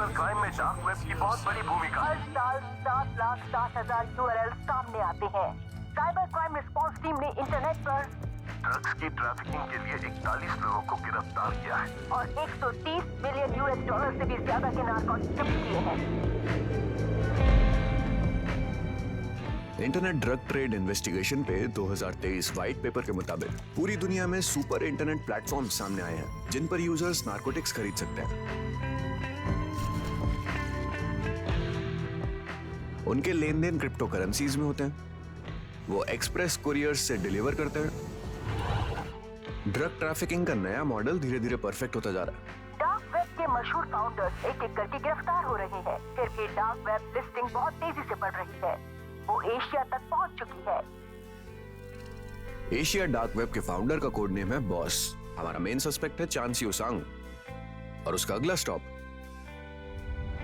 Cyber crime में dark web की बहुत बड़ी भूमिका है। हर साल 7,60,000 URL सामने आते हैं। साइबर क्राइम रिस्पांस टीम ने इंटरनेट पर ड्रग्स की ट्रैफिकिंग के लिए 41 लोगों को गिरफ्तार किया है और 130 मिलियन US डॉलर से भी ज्यादा के नारकोटिक्स जब्त किए हैं। इंटरनेट ड्रग ट्रेड इन्वेस्टिगेशन पे 2023 व्हाइट पेपर के मुताबिक पूरी दुनिया में सुपर इंटरनेट प्लेटफॉर्म सामने आए हैं जिन पर यूजर्स नारकोटिक्स खरीद सकते हैं। उनके लेन देन क्रिप्टो करेंसीज में होते हैं, वो एक्सप्रेस कुरियर्स से डिलीवर करते हैं। ड्रग ट्रैफिकिंग का नया मॉडल धीरे धीरे परफेक्ट होता जा रहा है। डार्क वेब के मशहूर फाउंडर्स एक एक करके गिरफ्तार हो रहे हैं। फिर भी डार्क वेब लिस्टिंग बहुत तेजी से बढ़ रही है। वो एशिया तक पहुंच चुकी है। एशिया डार्क वेब के फाउंडर का कोड नेम है बॉस। हमारा मेन सस्पेक्ट है चान सियो सांग और उसका अगला स्टॉप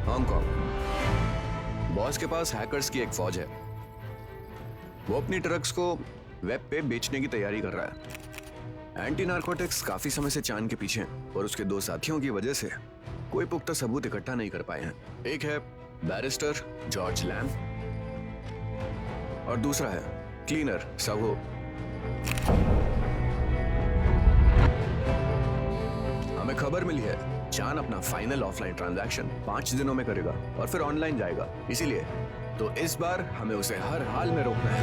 हांगकांग। बॉस के पास हैकर्स की एक फौज है। वो अपनी ड्रग्स को वेब पे बेचने की तैयारी कर रहा है। एंटी नारकोटिक्स काफी समय से चान के पीछे हैं और उसके दो साथियों की वजह से कोई पुख्ता सबूत इकट्ठा नहीं कर पाए हैं। एक है बैरिस्टर जॉर्ज लैम और दूसरा है क्लीनर सावो। हमें खबर मिली है चान अपना फाइनल ऑफलाइन ट्रांजैक्शन 5 दिनों में करेगा और फिर ऑनलाइन जाएगा। इसीलिए तो इस बार हमें उसे हर हाल में रोकना है।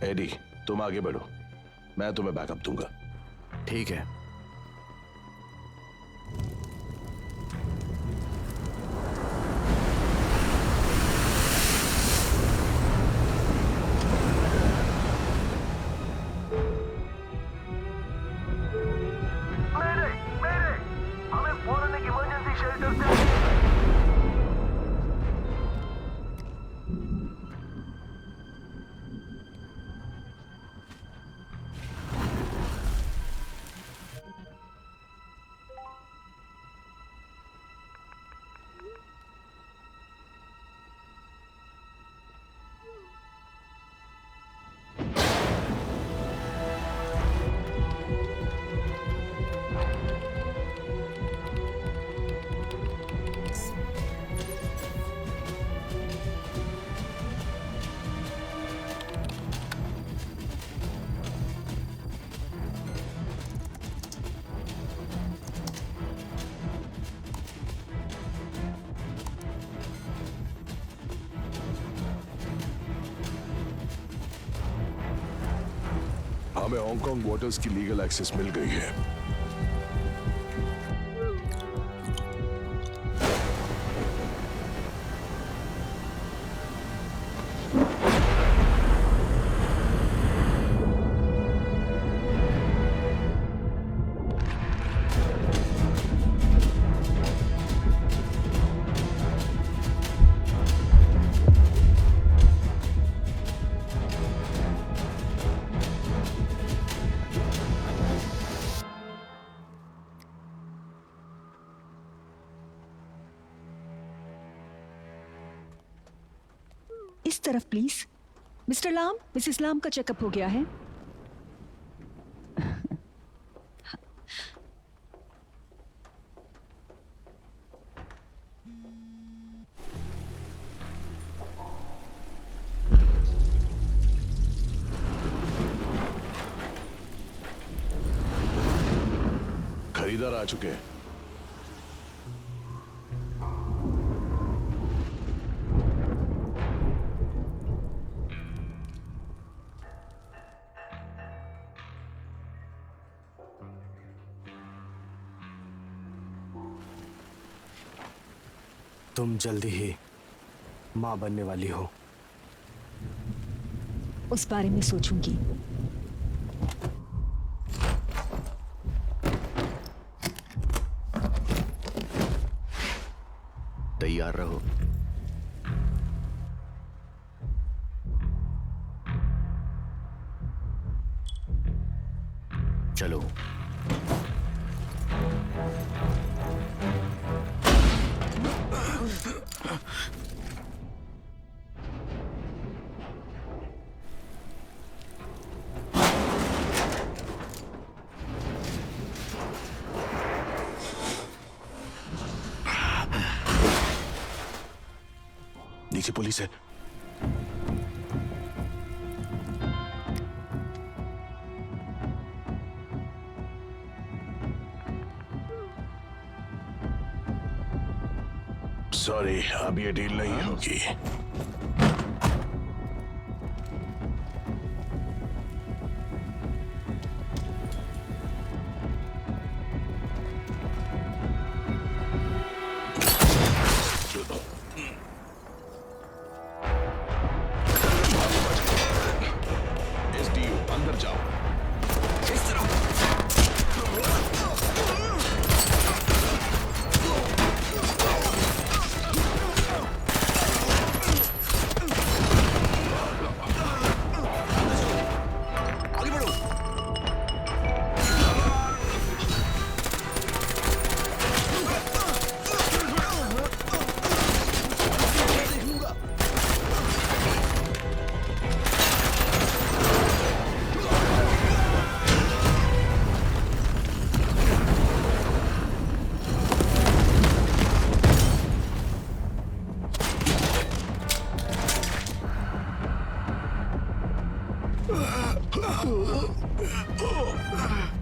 एडी, तुम आगे बढ़ो, मैं तुम्हें बैकअप दूंगा। ठीक है। हमें फौरन एक इमरजेंसी शेल्टर से हमें हांगकांग वाटर्स की लीगल एक्सेस मिल गई है। इस तरफ प्लीज। मिस्टर लाम, मिसेस लाम का चेकअप हो गया है। खरीदार आ चुके हैं। तुम जल्दी ही माँ बनने वाली हो। उस बारे में सोचूंगी। तैयार रहो। चलो। नीचे पुलिस है। सॉरी, अब ये डील नहीं होगी। एसडीओ अंदर जाओ। आगे बढ़ो।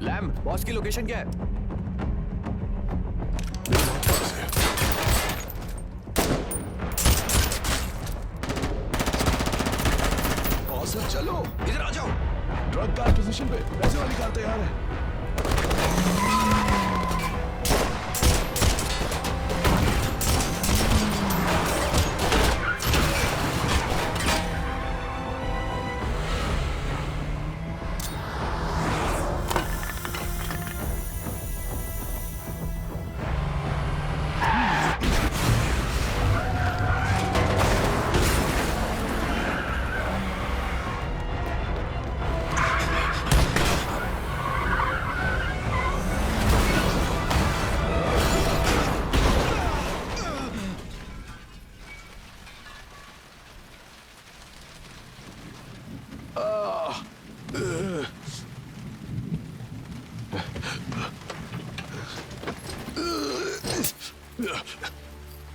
लैम, बॉस की लोकेशन क्या है? बॉस चलो, इधर आ जाओ। ट्रक कार पोजीशन पे, वैसे वाली कार तैयार है।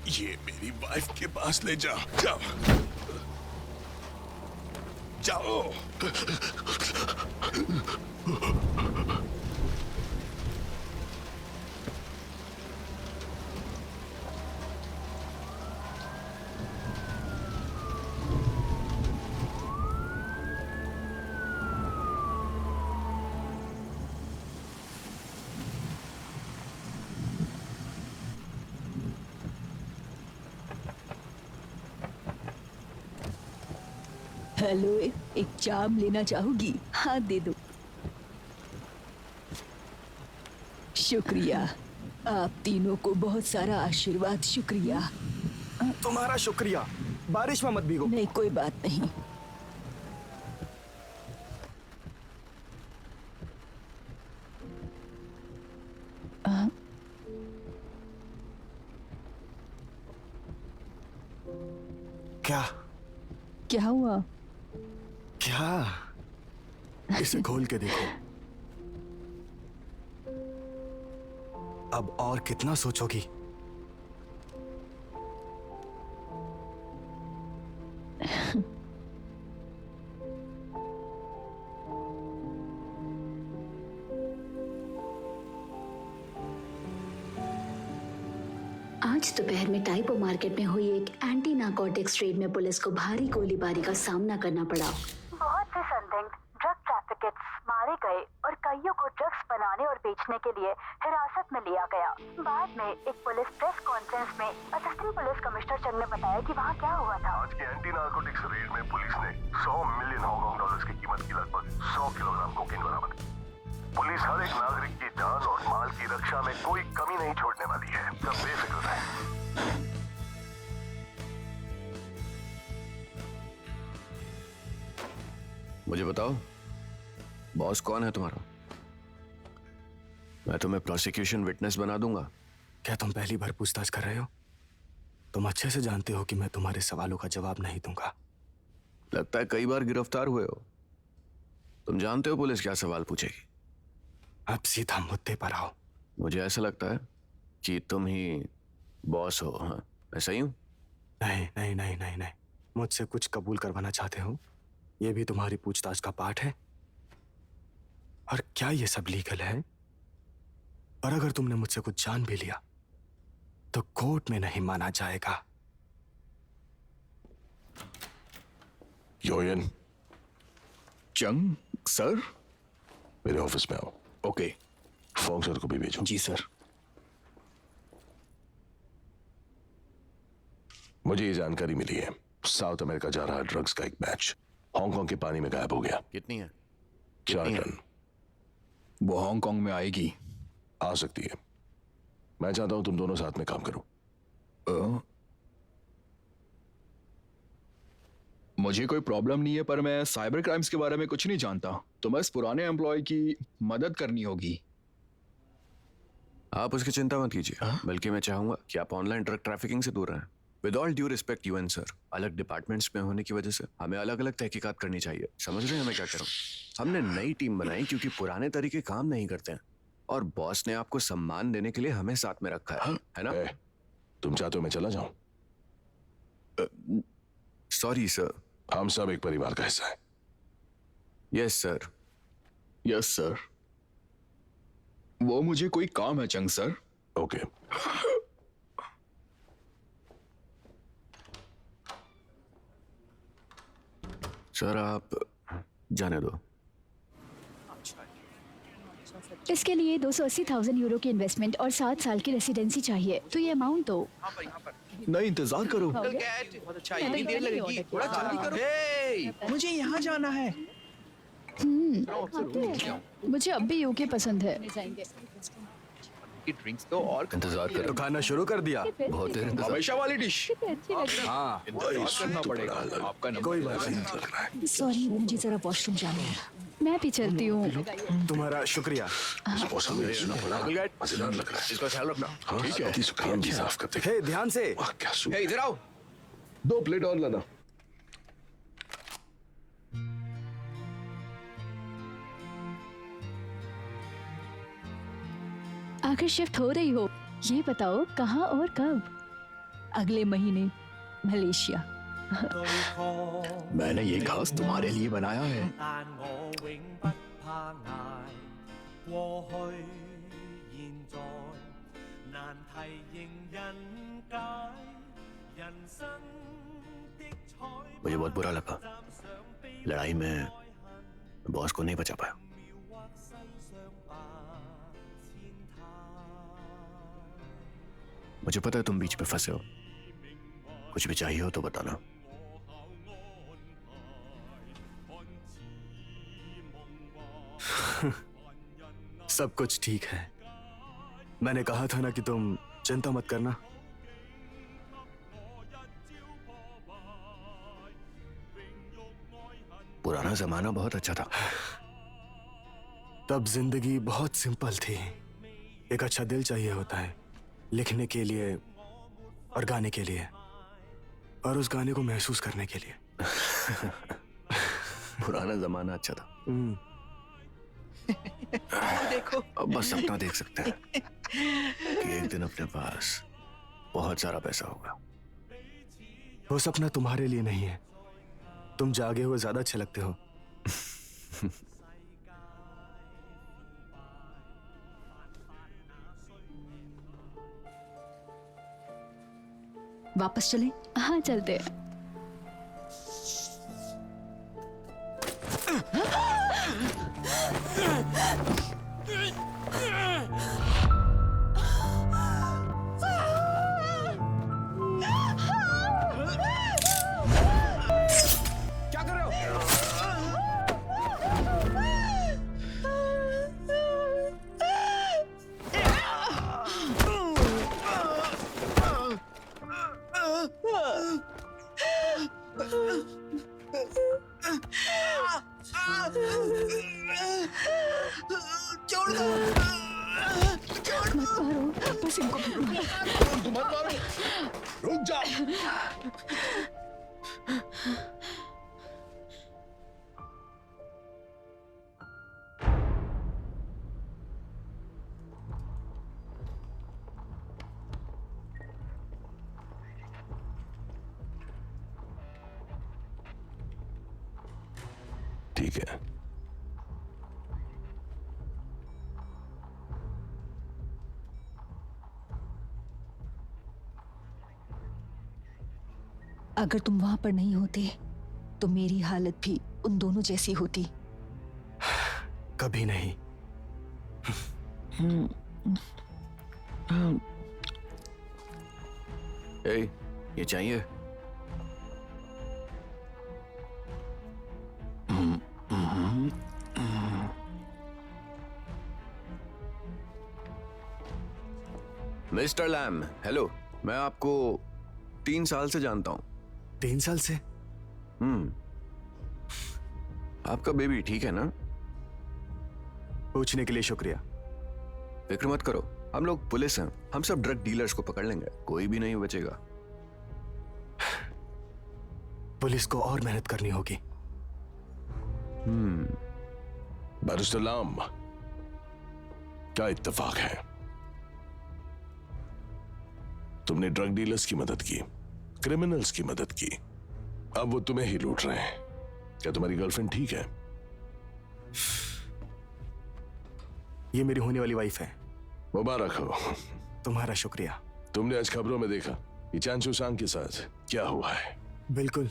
ये मेरी वाइफ के पास ले जाओ। जाओ जाओ। हेलो, एक चाम लेना चाहोगी? हाँ, दे दो। शुक्रिया, आप तीनों को बहुत सारा आशीर्वाद। शुक्रिया। तुम्हारा शुक्रिया। बारिश में मत भीगो। नहीं, कोई बात नहीं। क्या? क्या हुआ? क्या? इसे खोल के देखो। अब और कितना सोचोगी? आज दोपहर में टाइपो मार्केट में हुई एक एंटी नारकोटिक्स रेड में पुलिस को भारी गोलीबारी का सामना करना पड़ा। बहुत से संदिग्ध ड्रग ट्रैफिकर्स मारे गए और कईयों को ड्रग्स बनाने और बेचने के लिए हिरासत में लिया गया। बाद में एक पुलिस प्रेस कॉन्फ्रेंस में असिस्टेंट पुलिस कमिश्नर चंग ने बताया कि वहाँ क्या हुआ था। आज के एंटी नार्कोटिक्स रेड में पुलिस ने 100 मिलियन हांगकांग डॉलर्स की कीमत की लगभग 100 किलोग्राम कोकीन बरामद की। पुलिस हर एक नागरिक की जान और माल की रक्षा में कोई कमी नहीं छोड़ने वाली है। सब बेफिक्र रहें। मुझे बताओ, बॉस कौन है तुम्हारा? मैं तुम्हें प्रोसिक्यूशन विटनेस बना दूंगा। क्या तुम पहली बार पूछताछ कर रहे हो? तुम अच्छे से जानते हो कि मैं तुम्हारे सवालों का जवाब नहीं दूंगा। लगता है कई बार गिरफ्तार हुए हो। तुम जानते हो पुलिस क्या सवाल पूछेगी। अब सीधा मुद्दे पर आओ। मुझे ऐसा लगता है कि तुम ही बॉस हो। हाँ, मैं सही हूं? नहीं नहीं नहीं नहीं नहीं, मुझसे कुछ कबूल करवाना चाहते हो? ये भी तुम्हारी पूछताछ का पार्ट है? और क्या ये सब लीगल है? और अगर तुमने मुझसे कुछ जान भी लिया तो कोर्ट में नहीं माना जाएगा। योयन, चंग सर। मेरे ऑफिस में आओ। ओके। फोंग सर को भी भेजो। जी सर। मुझे ये जानकारी मिली है, साउथ अमेरिका जा रहा ड्रग्स का एक बैच हांगकांग के पानी में गायब हो गया। कितनी है? 4 टन। वो हांगकांग में आएगी? आ सकती है। मैं चाहता हूं तुम दोनों साथ में काम करो। मुझे कोई प्रॉब्लम नहीं है, पर मैं साइबर क्राइम्स के बारे में कुछ नहीं जानता, तो मैं इस पुराने एम्प्लॉय की मदद करनी होगी। आप उसकी चिंता मत कीजिए, बल्कि मैं चाहूंगा कि आप ऑनलाइन ड्रग ट्रैफिकिंग से दूर रहें। With all due respect UN sir, अलग डिपार्टमेंट्स में होने की वजह से हमें अलग अलग तहकीकात करनी चाहिए। समझ रहे हैं मैं क्या कर रहा हूँ? हमने नई टीम बनाई क्योंकि पुराने तरीके काम नहीं करते हैं, और बॉस ने आपको सम्मान देने के लिए हमें साथ में रखा है ना? तुम चाहते हो मैं चला जाऊं? Sorry sir. हम सब एक परिवार का हिस्सा है। Yes sir. Yes sir. वो मुझे कोई काम है चंग सर। ओके। सर आप जाने दो। इसके लिए 280,000 यूरो की इन्वेस्टमेंट और 7 साल की रेसिडेंसी चाहिए। तो ये अमाउंट दो। नहीं, इंतजार करो। बहुत अच्छा, इतनी देर लगेगी, थोड़ा जल्दी करो। मुझे यहाँ जाना है। मुझे अब भी यूके पसंद है। ड्रिंक्स तो और इंतजार तो करो। खाना शुरू कर दिया? बहुत देर इंतजार। हमेशा वाली डिश। हाँ करना पड़ेगा आपका नंबर। कोई बात नहीं। सॉरी, मुझे जरा वॉशरूम जाना है। मैं भी चलती हूँ। तुम्हारा शुक्रिया। मौसम में सुना पड़ा, मजेदार लग रहा है। इसका ख्याल रखना। हाँ, ठीक है। काम भी साफ करते हैं। हे, ध्यान से। वाह, क्या सूप। हे, इधर आओ। 2 प्लेट और लाना। आखिर शिफ्ट हो रही हो, ये बताओ कहाँ और कब? अगले महीने मलेशिया। मैंने ये घास तुम्हारे लिए बनाया है। मुझे बहुत बुरा लगा, लड़ाई में बॉस को नहीं बचा पाया। मुझे पता है तुम बीच में फंसे हो। कुछ भी चाहिए हो तो बताना। सब कुछ ठीक है। मैंने कहा था ना कि तुम चिंता मत करना। पुराना जमाना बहुत अच्छा था। तब जिंदगी बहुत सिंपल थी। एक अच्छा दिल चाहिए होता है लिखने के लिए और गाने के लिए, और उस गाने को महसूस करने के लिए। पुराना जमाना अच्छा था। देखो, अब बस सपना देख सकते हैं कि एक दिन अपने पास बहुत सारा पैसा होगा। वो सपना तुम्हारे लिए नहीं है। तुम जागे हुए ज्यादा अच्छे लगते हो। वापस चलें? हाँ चलते हैं। मारो, बस इनको मारो। रुक जा। ठीक है, अगर तुम वहां पर नहीं होते तो मेरी हालत भी उन दोनों जैसी होती। कभी नहीं। ए, ये चाहिए? Mister Lam, hello. मैं आपको 3 साल से जानता हूं। 3 साल से? आपका बेबी ठीक है ना? पूछने के लिए शुक्रिया। फिक्र मत करो, हम लोग पुलिस हैं। हम सब ड्रग डीलर्स को पकड़ लेंगे, कोई भी नहीं बचेगा। पुलिस को और मेहनत करनी होगी। बैरिस्टर लाम, क्या इत्तेफाक है? तुमने ड्रग डीलर्स की मदद की, क्रिमिनल्स की मदद की, अब वो तुम्हें ही लूट रहे हैं। क्या तुम्हारी गर्लफ्रेंड ठीक है? ये मेरी होने वाली वाइफ है। मुबारक हो। तुम्हारा शुक्रिया। तुमने आज खबरों में देखा कि चांचू सांग के साथ क्या हुआ है? बिल्कुल,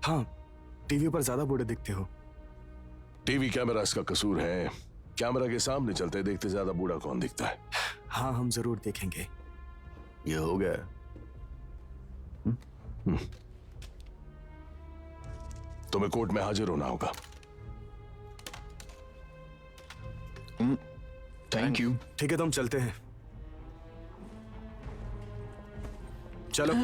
हाँ, टीवी पर ज्यादा बूढ़े दिखते हो। टीवी कैमरा इसका कसूर है। कैमरा के सामने चलते देखते ज्यादा बूढ़ा कौन दिखता है? हाँ, हम जरूर देखेंगे। ये हो गया। तुम्हें कोर्ट में हाजिर होना होगा। Thank you. ठीक है, तो हम चलते हैं। चलो।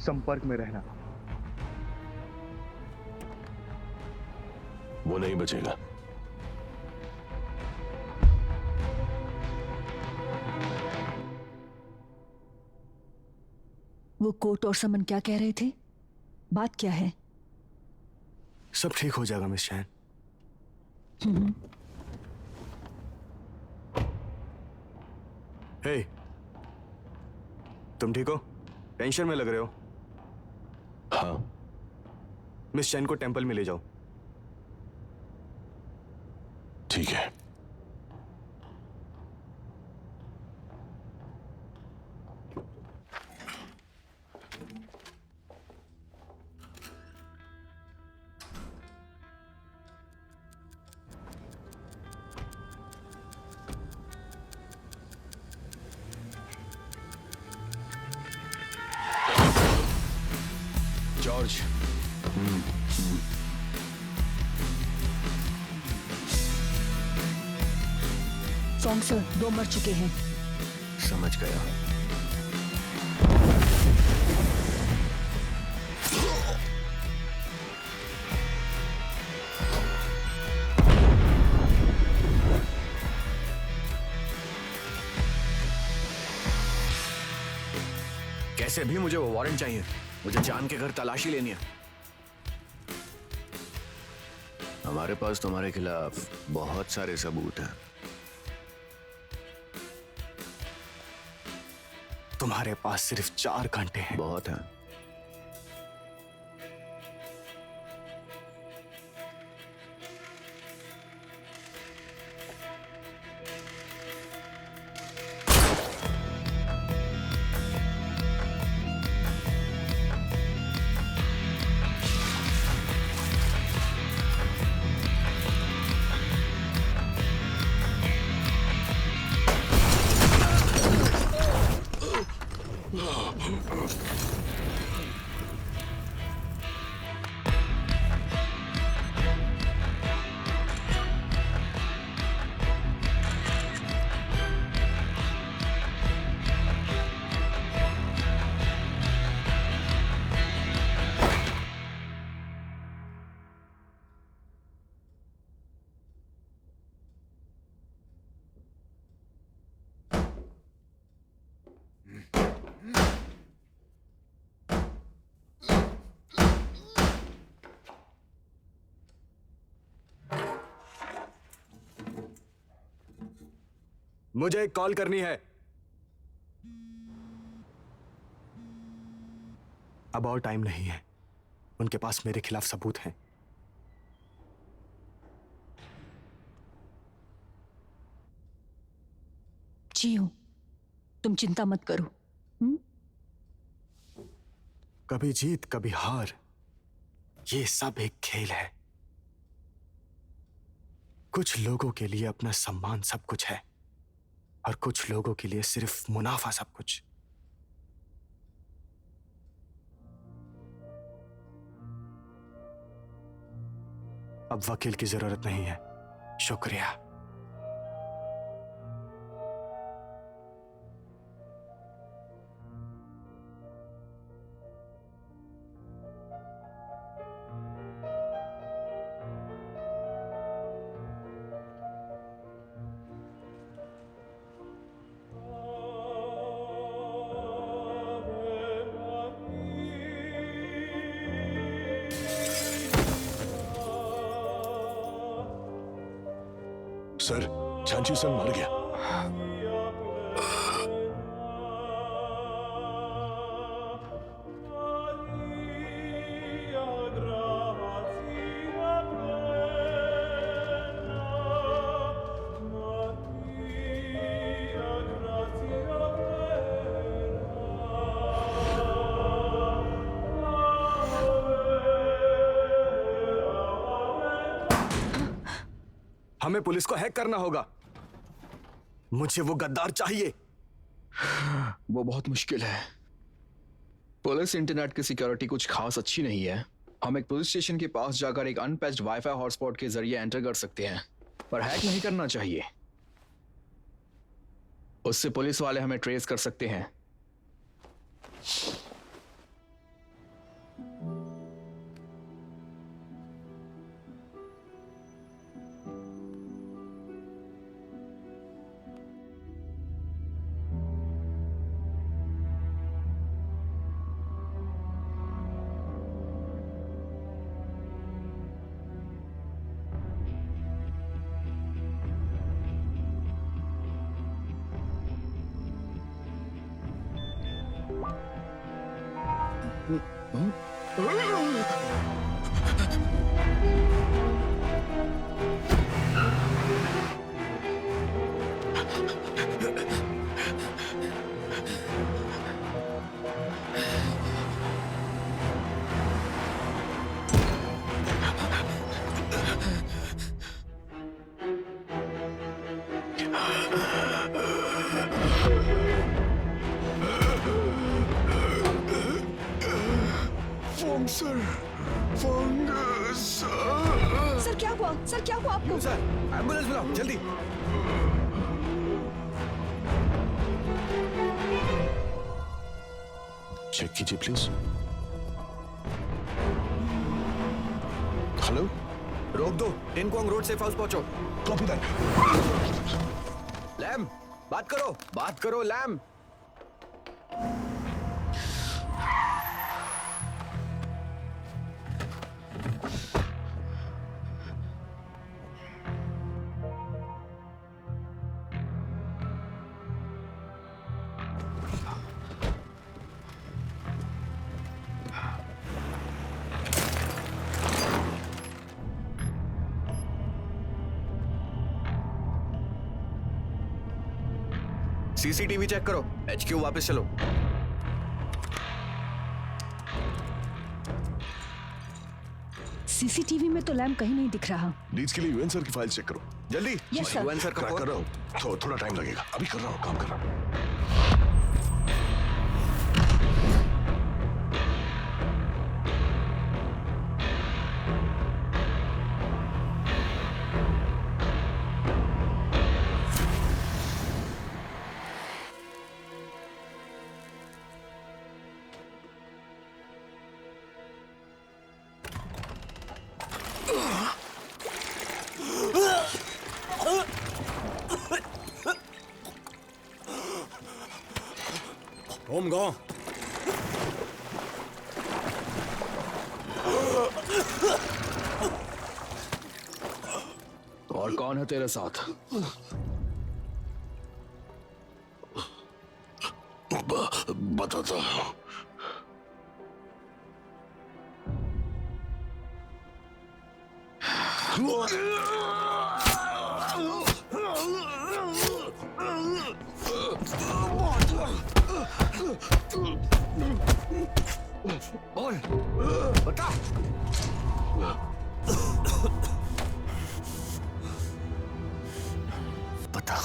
संपर्क में रहना। वो नहीं बचेगा। वो कोर्ट और समन क्या कह रहे थे? बात क्या है? सब ठीक हो जाएगा मिस चैन। हे, तुम ठीक हो? टेंशन में लग रहे हो। हाँ, मिस चैन को टेंपल में ले जाओ। ठीक है। जॉर्ज, सॉन्ग सर, 2 मर चुके हैं। समझ गया। कैसे भी मुझे वो वारंट चाहिए। मुझे जान के घर तलाशी लेनी है। हमारे पास तुम्हारे खिलाफ बहुत सारे सबूत हैं। तुम्हारे पास सिर्फ 4 घंटे हैं। बहुत हैं। मुझे एक कॉल करनी है। अब और टाइम नहीं है। उनके पास मेरे खिलाफ सबूत हैं। जी हूं, तुम चिंता मत करो। कभी जीत कभी हार, ये सब एक खेल है। कुछ लोगों के लिए अपना सम्मान सब कुछ है और कुछ लोगों के लिए सिर्फ मुनाफा सब कुछ। अब वकील की जरूरत नहीं है। शुक्रिया। सर, झांची सन मर गया। हमें पुलिस को हैक करना होगा। मुझे वो गद्दार चाहिए। वो बहुत मुश्किल है। पुलिस इंटरनेट की सिक्योरिटी कुछ खास अच्छी नहीं है। हम एक पुलिस स्टेशन के पास जाकर एक अनपैच्ड वाईफाई हॉटस्पॉट के जरिए एंटर कर सकते हैं, पर हैक नहीं करना चाहिए। उससे पुलिस वाले हमें ट्रेस कर सकते हैं। सर क्या हुआ? सर क्या हुआ आपको? सर, एम्बुलेंस बुलाओ जल्दी। चेक कीजिए प्लीज। हेलो, रोक दो। टिनकोंग रोड सेफ हाउस पहुंचो। Copy that. लैम, बात करो, बात करो लैम। सीसीटीवी चेक करो। HQ वापस चलो। सीसीटीवी में तो लैम्प कहीं नहीं दिख रहा। लीड्स के लिए यूएन सर की फाइल चेक करो जल्दी। Yes sir. यूएन सर का क्रैक कर फोन। रहा हूँ, थोड़ा टाइम लगेगा। अभी कर रहा हूँ, काम कर रहा हूँ। तुम गो। और कौन है तेरे साथ? बताता हूं। बोल, बता। बता।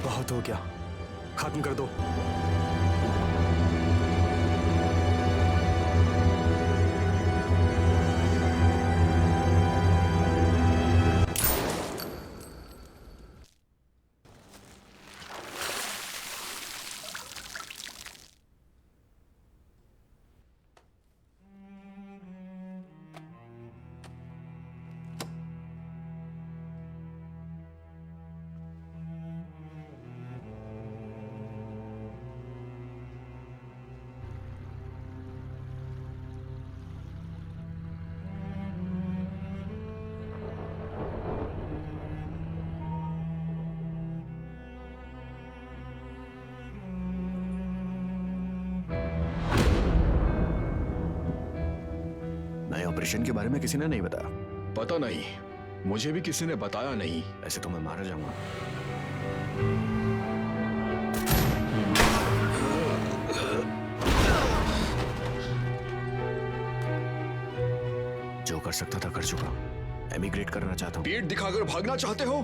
बहुत हो गया, खत्म कर दो। नए ऑपरेशन के बारे में किसी ने नहीं बताया? पता नहीं, मुझे भी किसी ने बताया नहीं। ऐसे तो मैं मारा जाऊंगा। जो कर सकता था कर चुका। एमिग्रेट करना चाहता हूँ। पीठ दिखाकर भागना चाहते हो?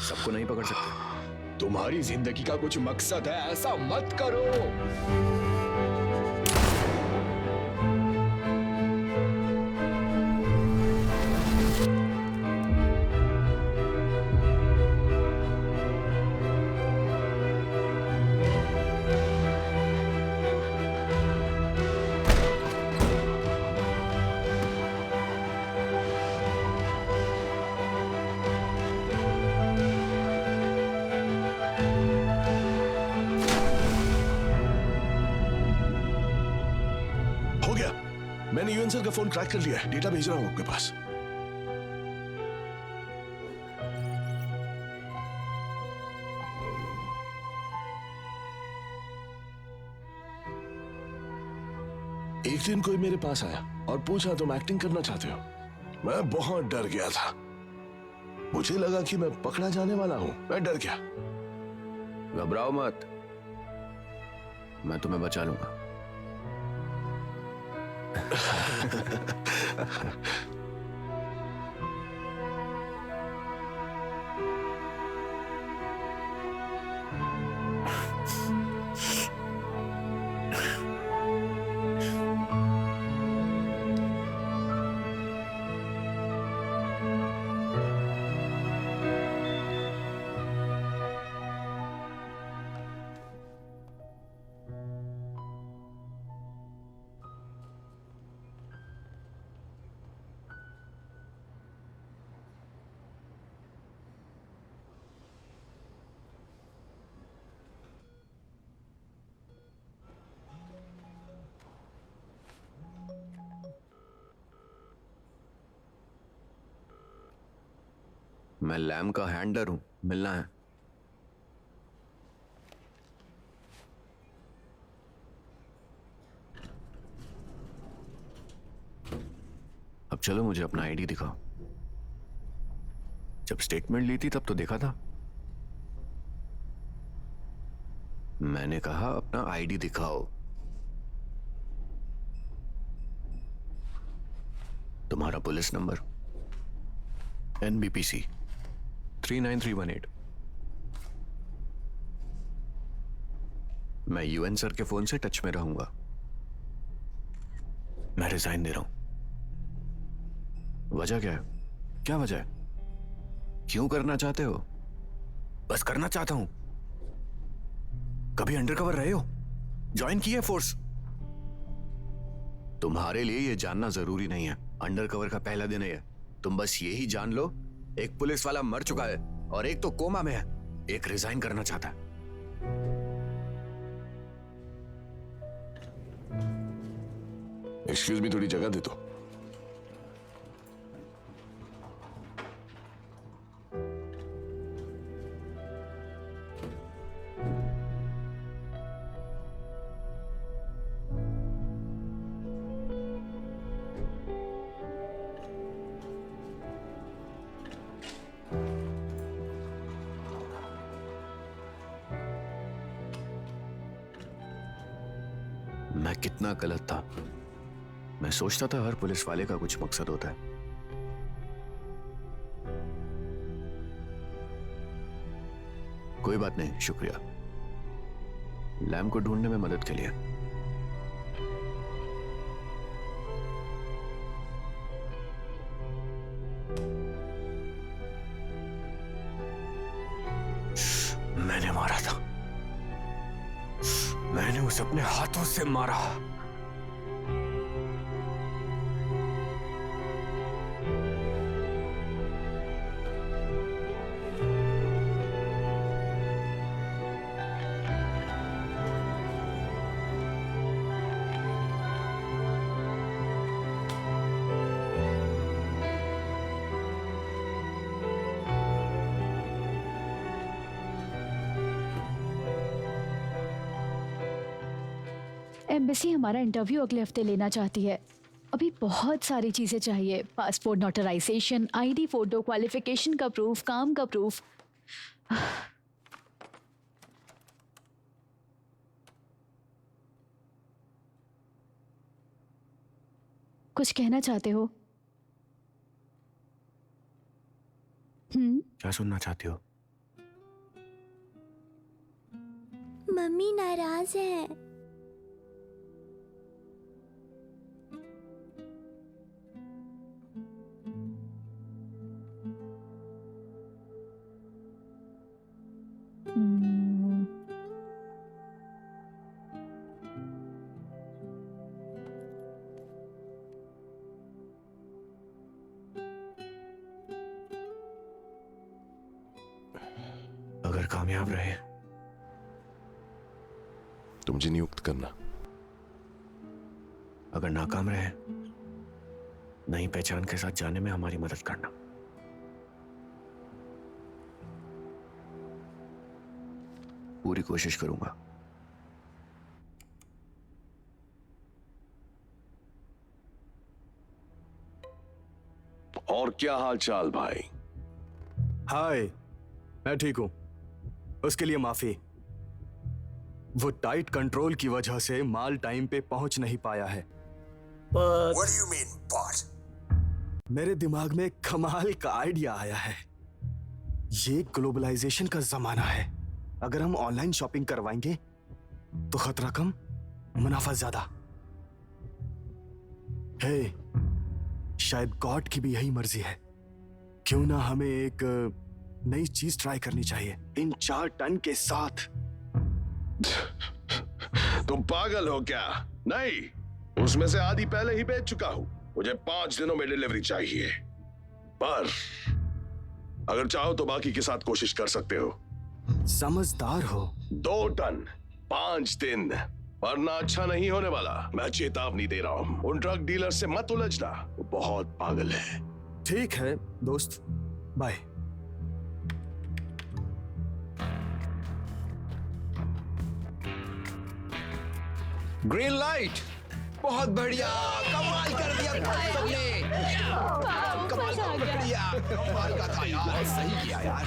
सबको नहीं पकड़ सकते। तुम्हारी जिंदगी का कुछ मकसद है, ऐसा मत करो। हो गया, मैंने यूएन सर का फोन क्रैक कर लिया है। डेटा भेज रहा हूं आपके पास। एक दिन कोई मेरे पास आया और पूछा तुम एक्टिंग करना चाहते हो? मैं बहुत डर गया था। मुझे लगा कि मैं पकड़ा जाने वाला हूं। मैं डर गया। घबराओ मत, मैं तुम्हें बचा लूंगा। मैं लैम का हैंडलर हूं, मिलना है। अब चलो मुझे अपना आईडी दिखाओ। जब स्टेटमेंट ली थी तब तो देखा था। मैंने कहा अपना आईडी दिखाओ। तुम्हारा पुलिस नंबर NBPC 39318। मैं यूएन सर के फोन से टच में रहूंगा। मैं रिजाइन दे रहा हूं। वजह क्या है? क्या वजह है? क्यों करना चाहते हो? बस करना चाहता हूं। कभी अंडरकवर रहे हो? ज्वाइन किया फोर्स? तुम्हारे लिए यह जानना जरूरी नहीं है। अंडरकवर का पहला दिन है। तुम बस यही जान लो, एक पुलिस वाला मर चुका है और एक तो कोमा में है, एक रिजाइन करना चाहता है। एक्सक्यूज मी, थोड़ी जगह दे दो। मैं कितना गलत था। मैं सोचता था हर पुलिस वाले का कुछ मकसद होता है। कोई बात नहीं, शुक्रिया लैम को ढूंढने में मदद के लिए। मैंने मारा था। मैंने उसे अपने हाथों से मारा। एम्बेसी हमारा इंटरव्यू अगले हफ्ते लेना चाहती है। अभी बहुत सारी चीजें चाहिए, passport notarization, ID photo, qualification का प्रूफ, काम का प्रूफ। कुछ कहना चाहते हो? क्या सुनना चाहती हो? मम्मी नाराज है। अगर कामयाब रहे तो मुझे नियुक्त करना। अगर नाकाम रहे, नई पहचान के साथ जाने में हमारी मदद करना। पूरी कोशिश करूंगा। और क्या हाल चाल भाई? हाय, मैं ठीक हूं। उसके लिए माफी। वो टाइट कंट्रोल की वजह से माल टाइम पे पहुंच नहीं पाया है। What do you mean, but? मेरे दिमाग में एक कमाल का आइडिया आया है। ये ग्लोबलाइजेशन का जमाना है। अगर हम ऑनलाइन शॉपिंग करवाएंगे तो खतरा कम, मुनाफा ज्यादा। हे, शायद गॉड की भी यही मर्जी है। क्यों ना हमें एक नई चीज ट्राई करनी चाहिए इन 4 टन के साथ। तुम पागल हो क्या? नहीं, उसमें से आधी पहले ही बेच चुका हूं। मुझे 5 दिनों में डिलीवरी चाहिए। पर अगर चाहो तो बाकी के साथ कोशिश कर सकते हो। समझदार हो। 2 टन 5 दिन, वरना अच्छा नहीं होने वाला। मैं चेतावनी दे रहा हूं। उन ड्रग डीलर से मत उलझना, वो बहुत पागल है। ठीक है दोस्त, बाय। Green light. बहुत बढ़िया, कमाल कर दिया तुमने। कमाल कर दिया, कमाल का था यार, सही किया यार।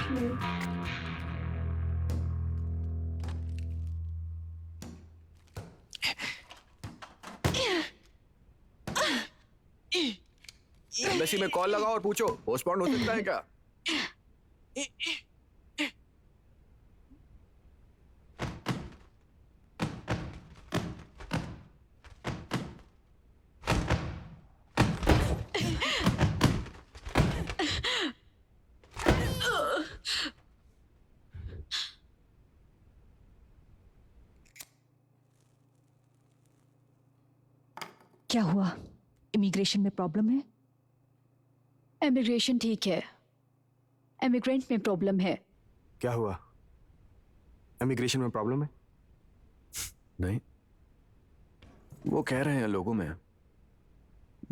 एम्बेसी में कॉल लगाओ और पूछो पोस्टपोन हो सकता है क्या। क्या हुआ? इमिग्रेशन में प्रॉब्लम है? इमिग्रेशन ठीक है, इमिग्रेंट में प्रॉब्लम है। क्या हुआ? इमिग्रेशन में प्रॉब्लम है? नहीं, वो कह रहे हैं लोगों में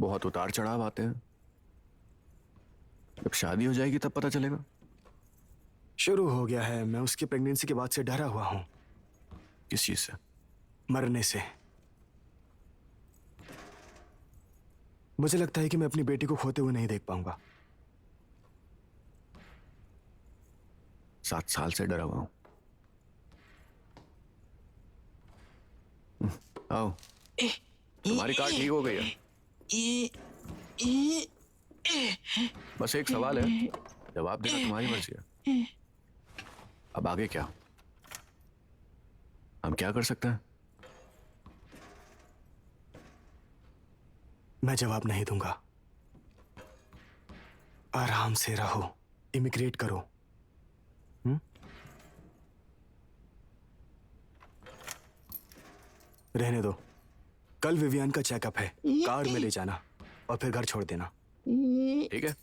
बहुत उतार चढ़ाव आते हैं। जब शादी हो जाएगी तब पता चलेगा। शुरू हो गया है। मैं उसकी प्रेगनेंसी के बाद से डरा हुआ हूं। किस चीज से? मरने से। मुझे लगता है कि मैं अपनी बेटी को खोते हुए नहीं देख पाऊंगा। 7 साल से डरा हुआ हूं। आओ, तुम्हारी कार ठीक हो गई है। बस एक सवाल है, जवाब देना तुम्हारी मर्जी है। अब आगे क्या? हम क्या कर सकते हैं? मैं जवाब नहीं दूंगा। आराम से रहो, इमिग्रेट करो। रहने दो। कल विवियन का चेकअप है। कार में ले जाना और फिर घर छोड़ देना। ठीक है।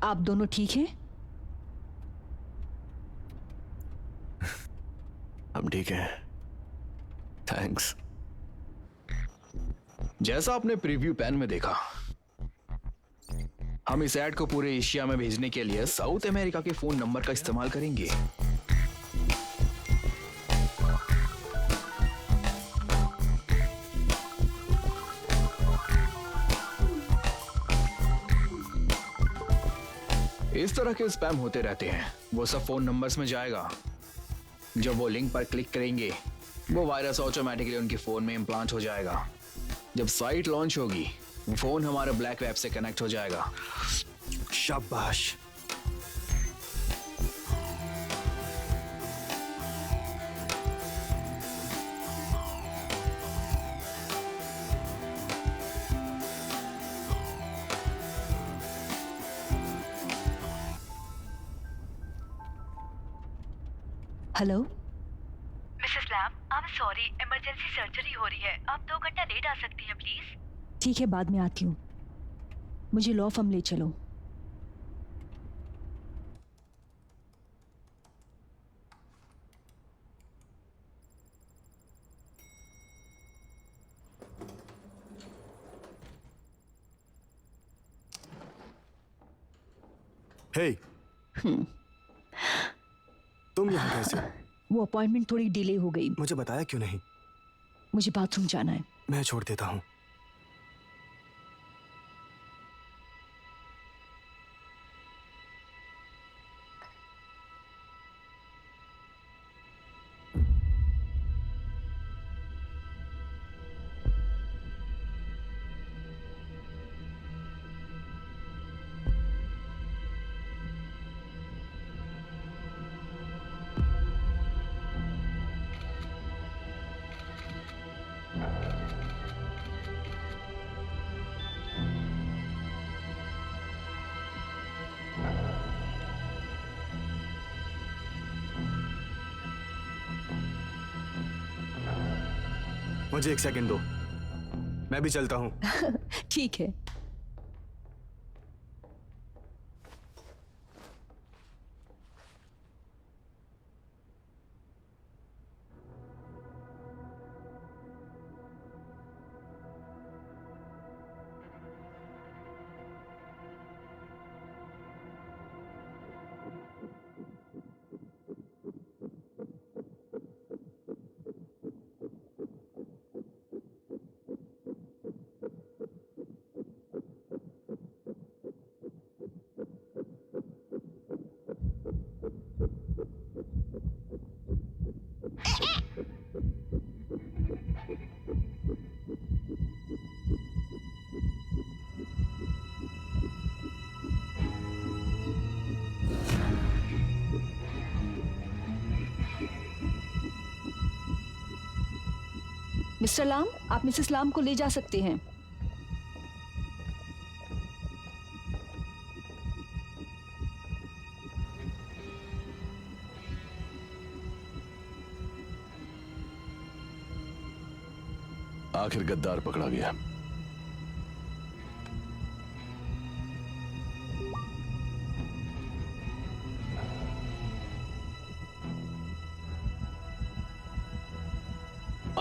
आप दोनों ठीक हैं? हम ठीक हैं, थैंक्स। जैसा आपने प्रीव्यू पैन में देखा, हम इस ऐड को पूरे एशिया में भेजने के लिए साउथ अमेरिका के फोन नंबर का इस्तेमाल करेंगे। इस तरह के स्पैम होते रहते हैं। वो सब फोन नंबर्स में जाएगा। जब वो लिंक पर क्लिक करेंगे, वो वायरस ऑटोमेटिकली उनके फोन में इम्प्लांट हो जाएगा। जब साइट लॉन्च होगी, फोन हमारे ब्लैक वेब से कनेक्ट हो जाएगा। शाबाश। Hello Mrs Lam, I am sorry, emergency surgery हो रही है। आप 2 घंटा लेट आ सकती हैं प्लीज? ठीक है, बाद में आती हूँ। मुझे लॉ फर्म ले चलो। हे, तुम यहाँ कैसे? वो अपॉइंटमेंट थोड़ी डिले हो गई। मुझे बताया क्यों नहीं? मुझे बाथरूम जाना है। मैं छोड़ देता हूँ। मुझे 1 सेकंड दो, मैं भी चलता हूँ। ठीक है। मिस्टर लाम, आप मिसेस लाम को ले जा सकते हैं। आखिर गद्दार पकड़ा गया।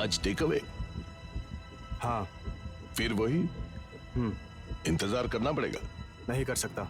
आज टेक अवे? हाँ। फिर वही इंतजार करना पड़ेगा। नहीं कर सकता।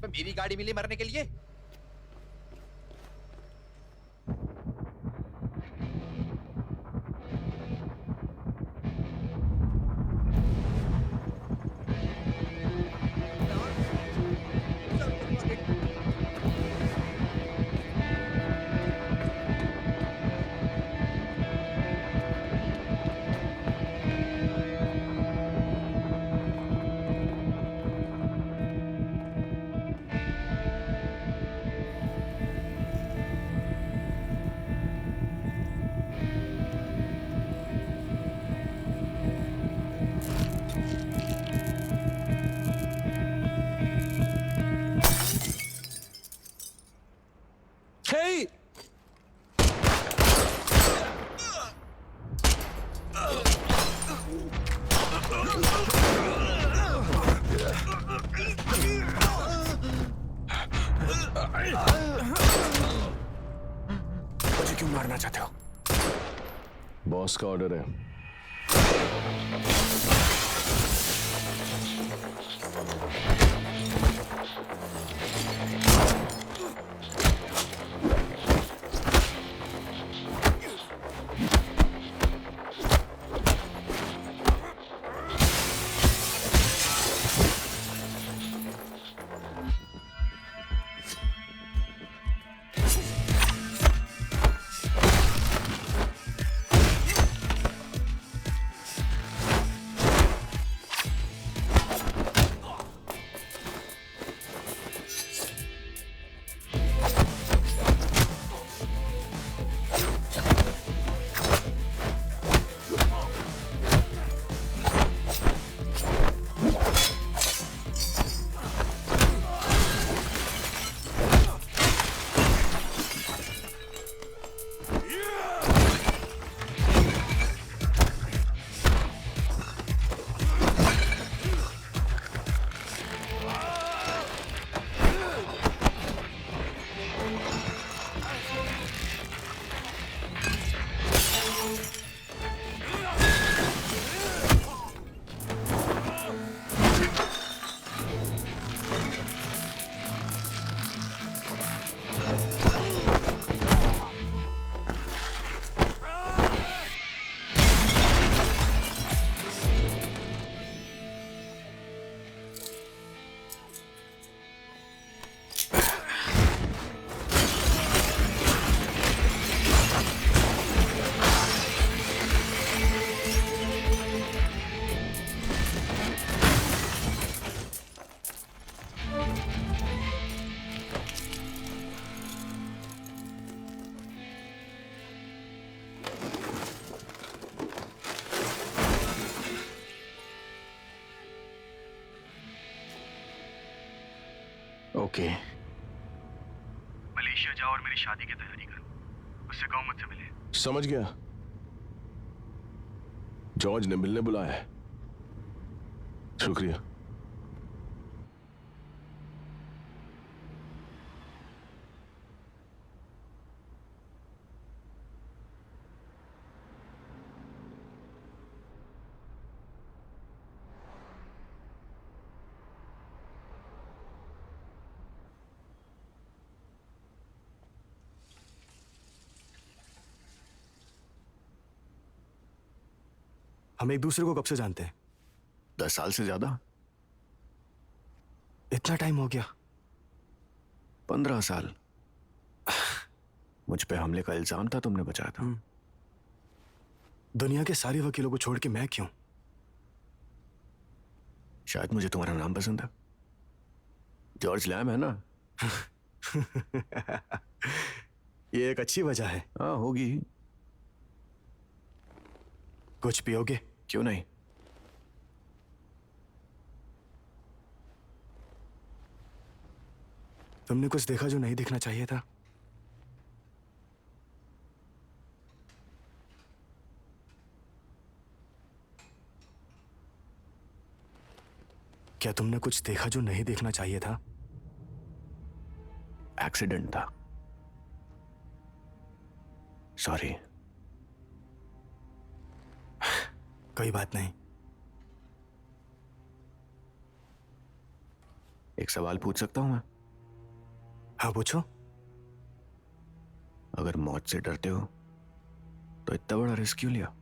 मेरी गाड़ी मिली मरने के लिए। मुझे क्यों मारना चाहते हो? बॉस का ऑर्डर है। ओके। मलेशिया जाओ और मेरी शादी की तैयारी करो। उससे कहो मुझसे मिले। समझ गया। जॉर्ज ने मिलने बुलाया है। शुक्रिया। हम एक दूसरे को कब से जानते हैं? 10 साल से ज्यादा। इतना टाइम हो गया? 15 साल। मुझ पे हमले का इल्जाम था, तुमने बचाया था। दुनिया के सारे वकीलों को छोड़ के मैं क्यों? शायद मुझे तुम्हारा नाम पसंद है। जॉर्ज लैम है ना? ये एक अच्छी वजह है। हाँ होगी। कुछ पियोगे? क्यों नहीं। तुमने कुछ देखा जो नहीं देखना चाहिए था? क्या तुमने कुछ देखा जो नहीं देखना चाहिए था? एक्सीडेंट था। सॉरी। कोई बात नहीं। एक सवाल पूछ सकता हूं मैं? हाँ पूछो। अगर मौत से डरते हो तो इतना बड़ा रिस्क क्यों लिया?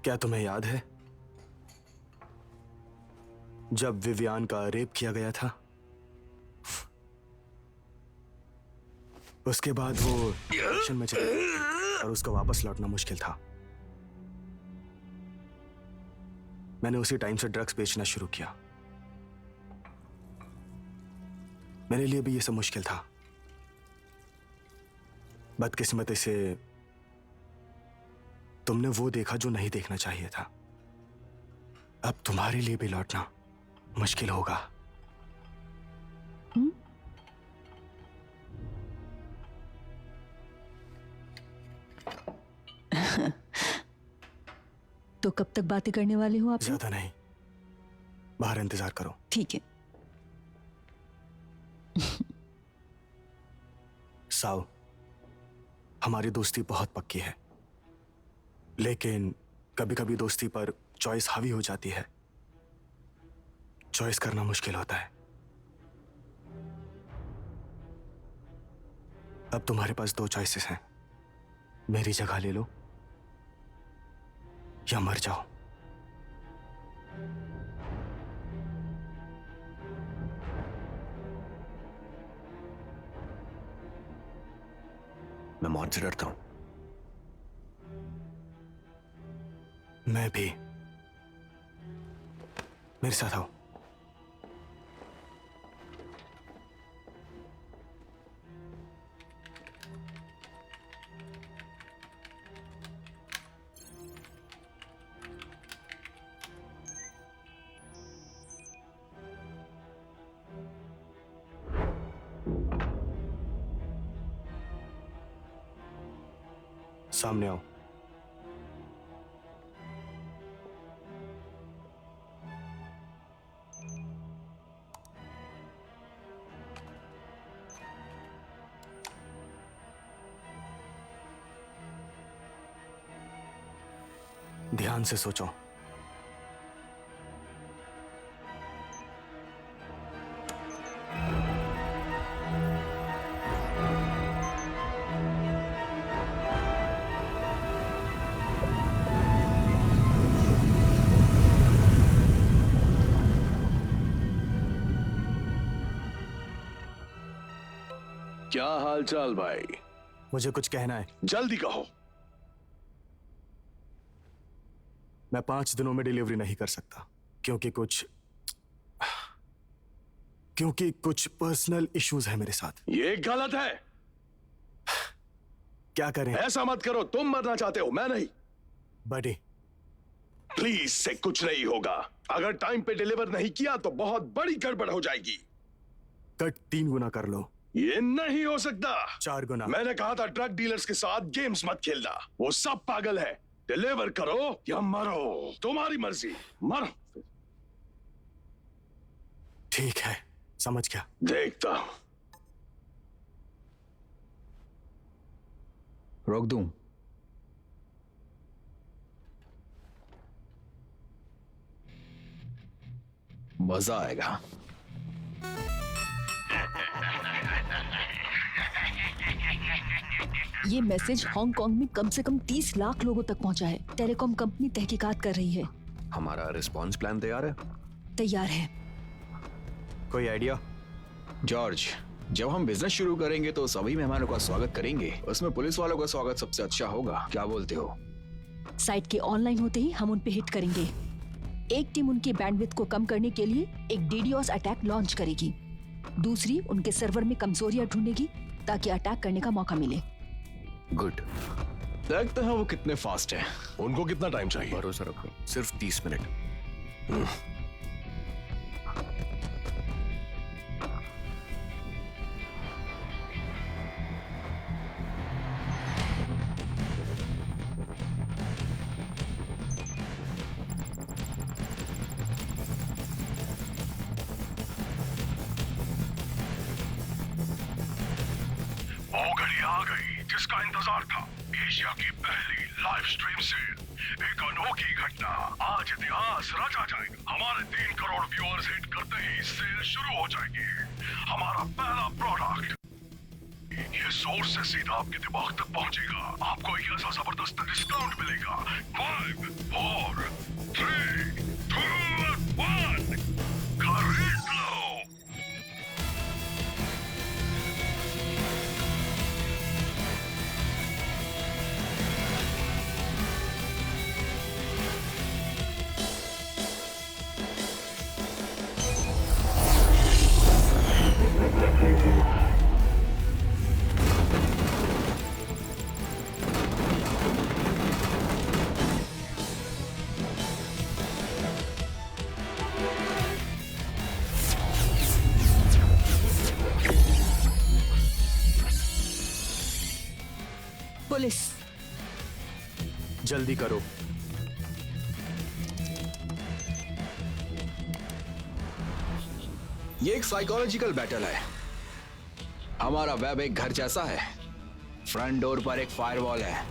क्या तुम्हें याद है जब विवियान का रेप किया गया था? उसके बाद वो डिप्रेशन में चली गई और उसको वापस लौटना मुश्किल था। मैंने उसी टाइम से ड्रग्स बेचना शुरू किया। मेरे लिए भी ये सब मुश्किल था। बदकिस्मती से तुमने वो देखा जो नहीं देखना चाहिए था। अब तुम्हारे लिए भी लौटना मुश्किल होगा। तो कब तक बातें करने वाले हो आप? ज्यादा नहीं, बाहर इंतजार करो। ठीक है। साओ, हमारी दोस्ती बहुत पक्की है, लेकिन कभी कभी दोस्ती पर चॉइस हावी हो जाती है। चॉइस करना मुश्किल होता है। अब तुम्हारे पास दो चॉइसेस हैं। मेरी जगह ले लो या मर जाओ। मैं मौत से डरता हूं। मैं भी। मेरे साथ आओ। सामने आओ। ध्यान से सोचो। क्या हाल चाल भाई? मुझे कुछ कहना है। जल्दी कहो। मैं 5 दिनों में डिलीवरी नहीं कर सकता क्योंकि कुछ पर्सनल इश्यूज है मेरे साथ। ये गलत है। क्या करें? ऐसा मत करो। तुम मरना चाहते हो, मैं नहीं। बडी, प्लीज से कुछ नहीं होगा। अगर टाइम पे डिलीवर नहीं किया तो बहुत बड़ी गड़बड़ हो जाएगी। कट 3 गुना कर लो। ये नहीं हो सकता। 4 गुना। मैंने कहा था ड्रग डीलर्स के साथ गेम्स मत खेलना। वो सब पागल है। डिलीवर करो या मरो, तुम्हारी मर्जी। मरो। ठीक है, समझ गया। देखता हूं। रोक दूं? मजा आएगा। ये मैसेज हांगकांग में कम से कम 30 लाख लोगों तक पहुंचा है। टेलीकॉम कंपनी तहकीकात कर रही है। हमारा रिस्पॉन्स प्लान तैयार है? तैयार है। कोई आइडिया? जॉर्ज, जब हम बिजनेस शुरू करेंगे तो सभी मेहमानों का स्वागत करेंगे। उसमें पुलिस वालों का स्वागत सबसे अच्छा होगा, क्या बोलते हो? साइट के ऑनलाइन होते ही हम उन पे हिट करेंगे। एक टीम उनकी बैंडविड्थ को कम करने के लिए एक डीडोस अटैक लॉन्च करेगी, दूसरी उनके सर्वर में कमजोरियां ढूंढेगी ताकि अटैक करने का मौका मिले। गुड। देखते हैं वो कितने फास्ट हैं। उनको कितना टाइम चाहिए? भरोसा रखो, सिर्फ 30 मिनट। वो घड़ी आ गई जिसका इंतजार था। एशिया की पहली लाइव स्ट्रीम सेल, एक अनोखी घटना। आज इतिहास रचा जाएगा। हमारे 3 करोड़ व्यूअर्स हिट करते ही सेल शुरू हो जाएगी। हमारा पहला प्रोडक्ट ये सोर्स से सीधा आपके दिमाग तक पहुंचेगा। आपको एक ऐसा जबरदस्त डिस्काउंट मिलेगा। 5, 4, 3, 2, 1 खरीद लो। पुलिस, जल्दी करो। ये एक साइकोलॉजिकल बैटल है। हमारा वेब एक घर जैसा है। फ्रंट डोर पर एक फायरवॉल है।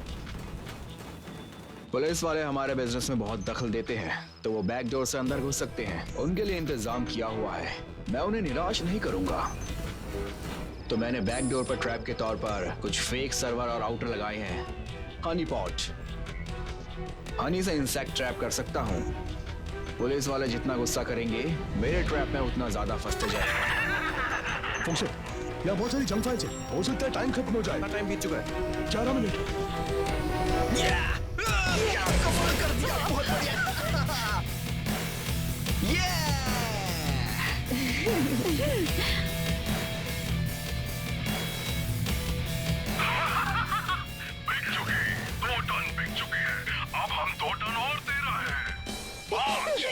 पुलिस वाले हमारे बिजनेस में बहुत दखल देते हैं, तो वो बैक डोर से अंदर घुस सकते हैं। उनके लिए इंतजाम किया हुआ है। मैं उन्हें निराश नहीं करूंगा। तो मैंने बैक डोर पर ट्रैप के तौर पर कुछ फेक सर्वर और आउटर लगाए हैं। हनी पॉट, हनी से इंसेक्ट ट्रैप कर सकता हूँ। पुलिस वाले जितना गुस्सा करेंगे, मेरे ट्रैप में उतना ज्यादा फंसते जाएंगे। तुमसे यहाँ बहुत सारी जंक फाइल्स है, हो सकता है टाइम खत्म हो जाए। टाइम बीत चुका है। 11 मिनट। बिक चुकी, 2 टन बिक चुकी है। अब हम 2 टन और दे रहे हैं। 5,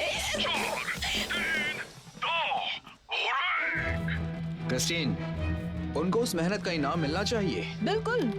4, 3, 2 क्रिस्टीन, उनको उस मेहनत का इनाम मिलना चाहिए। बिल्कुल।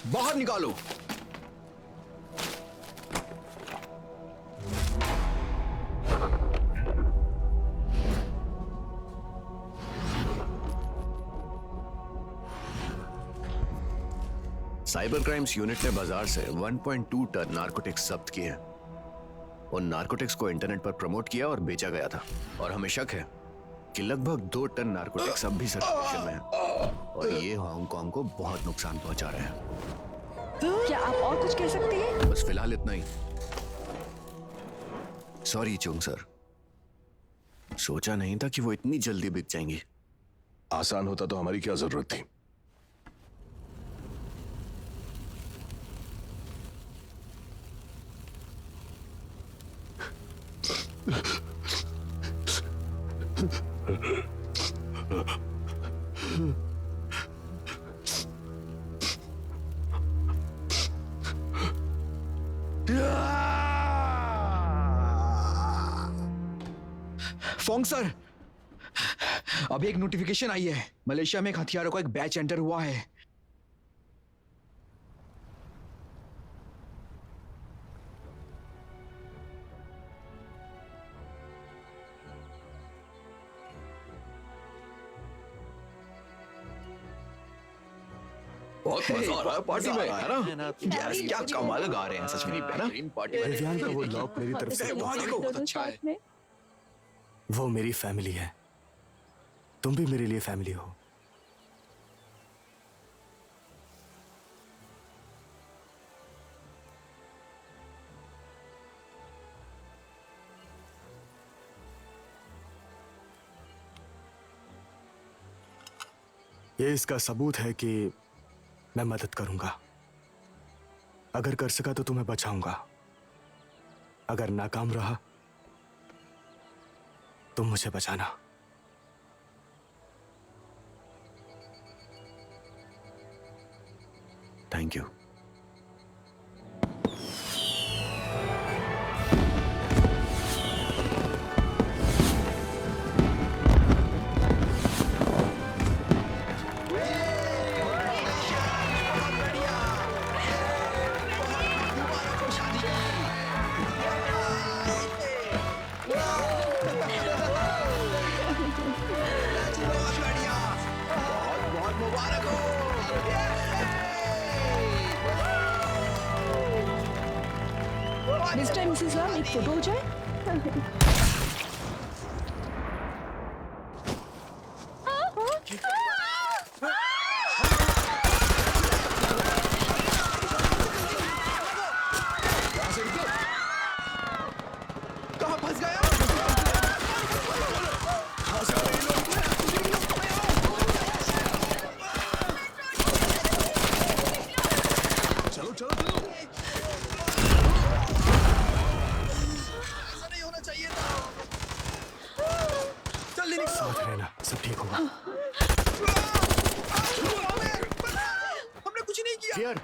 बाहर निकालो। साइबर क्राइम्स यूनिट ने बाजार से 1.2 टन नारकोटिक्स जब्त किए हैं। उन नारकोटिक्स को इंटरनेट पर प्रमोट किया और बेचा गया था, और हमें शक है कि लगभग 2 टन नारकोटिक्स अब भी सर्कुलेशन में है, और ये हांगकांग को बहुत नुकसान पहुंचा रहे हैं। क्या आप और कुछ कह सकते हैं? बस फिलहाल इतना ही। सॉरी चुंग सर, सोचा नहीं था कि वो इतनी जल्दी बिक जाएंगी। आसान होता तो हमारी क्या जरूरत थी। फोंग सर, अभी एक नोटिफिकेशन आई है। मलेशिया में एक हथियारों का एक बैच एंटर हुआ है। बहुत मजा आ रहा है पार्टी में, है ना? यार क्या कमाल गा रहे हैं सच में, है ना? पार्टी में दिव्यांग का वो लॉक मेरी तरफ से बहुत अच्छा है। वो मेरी फैमिली है। तुम भी मेरे लिए फैमिली हो। ये इसका सबूत है कि मैं मदद करूंगा। अगर कर सका तो तुम्हें बचाऊंगा, अगर नाकाम रहा तुम मुझे बचाना। Thank you. Mister Mrs Ram, एक फोटो हो जाए। कहाँ फंस गया? चलो चलो चलो। ऐसा नहीं होना चाहिए था। चल लेने साथ रहना, सब ठीक होगा। हमने कुछ नहीं किया। क्लियर।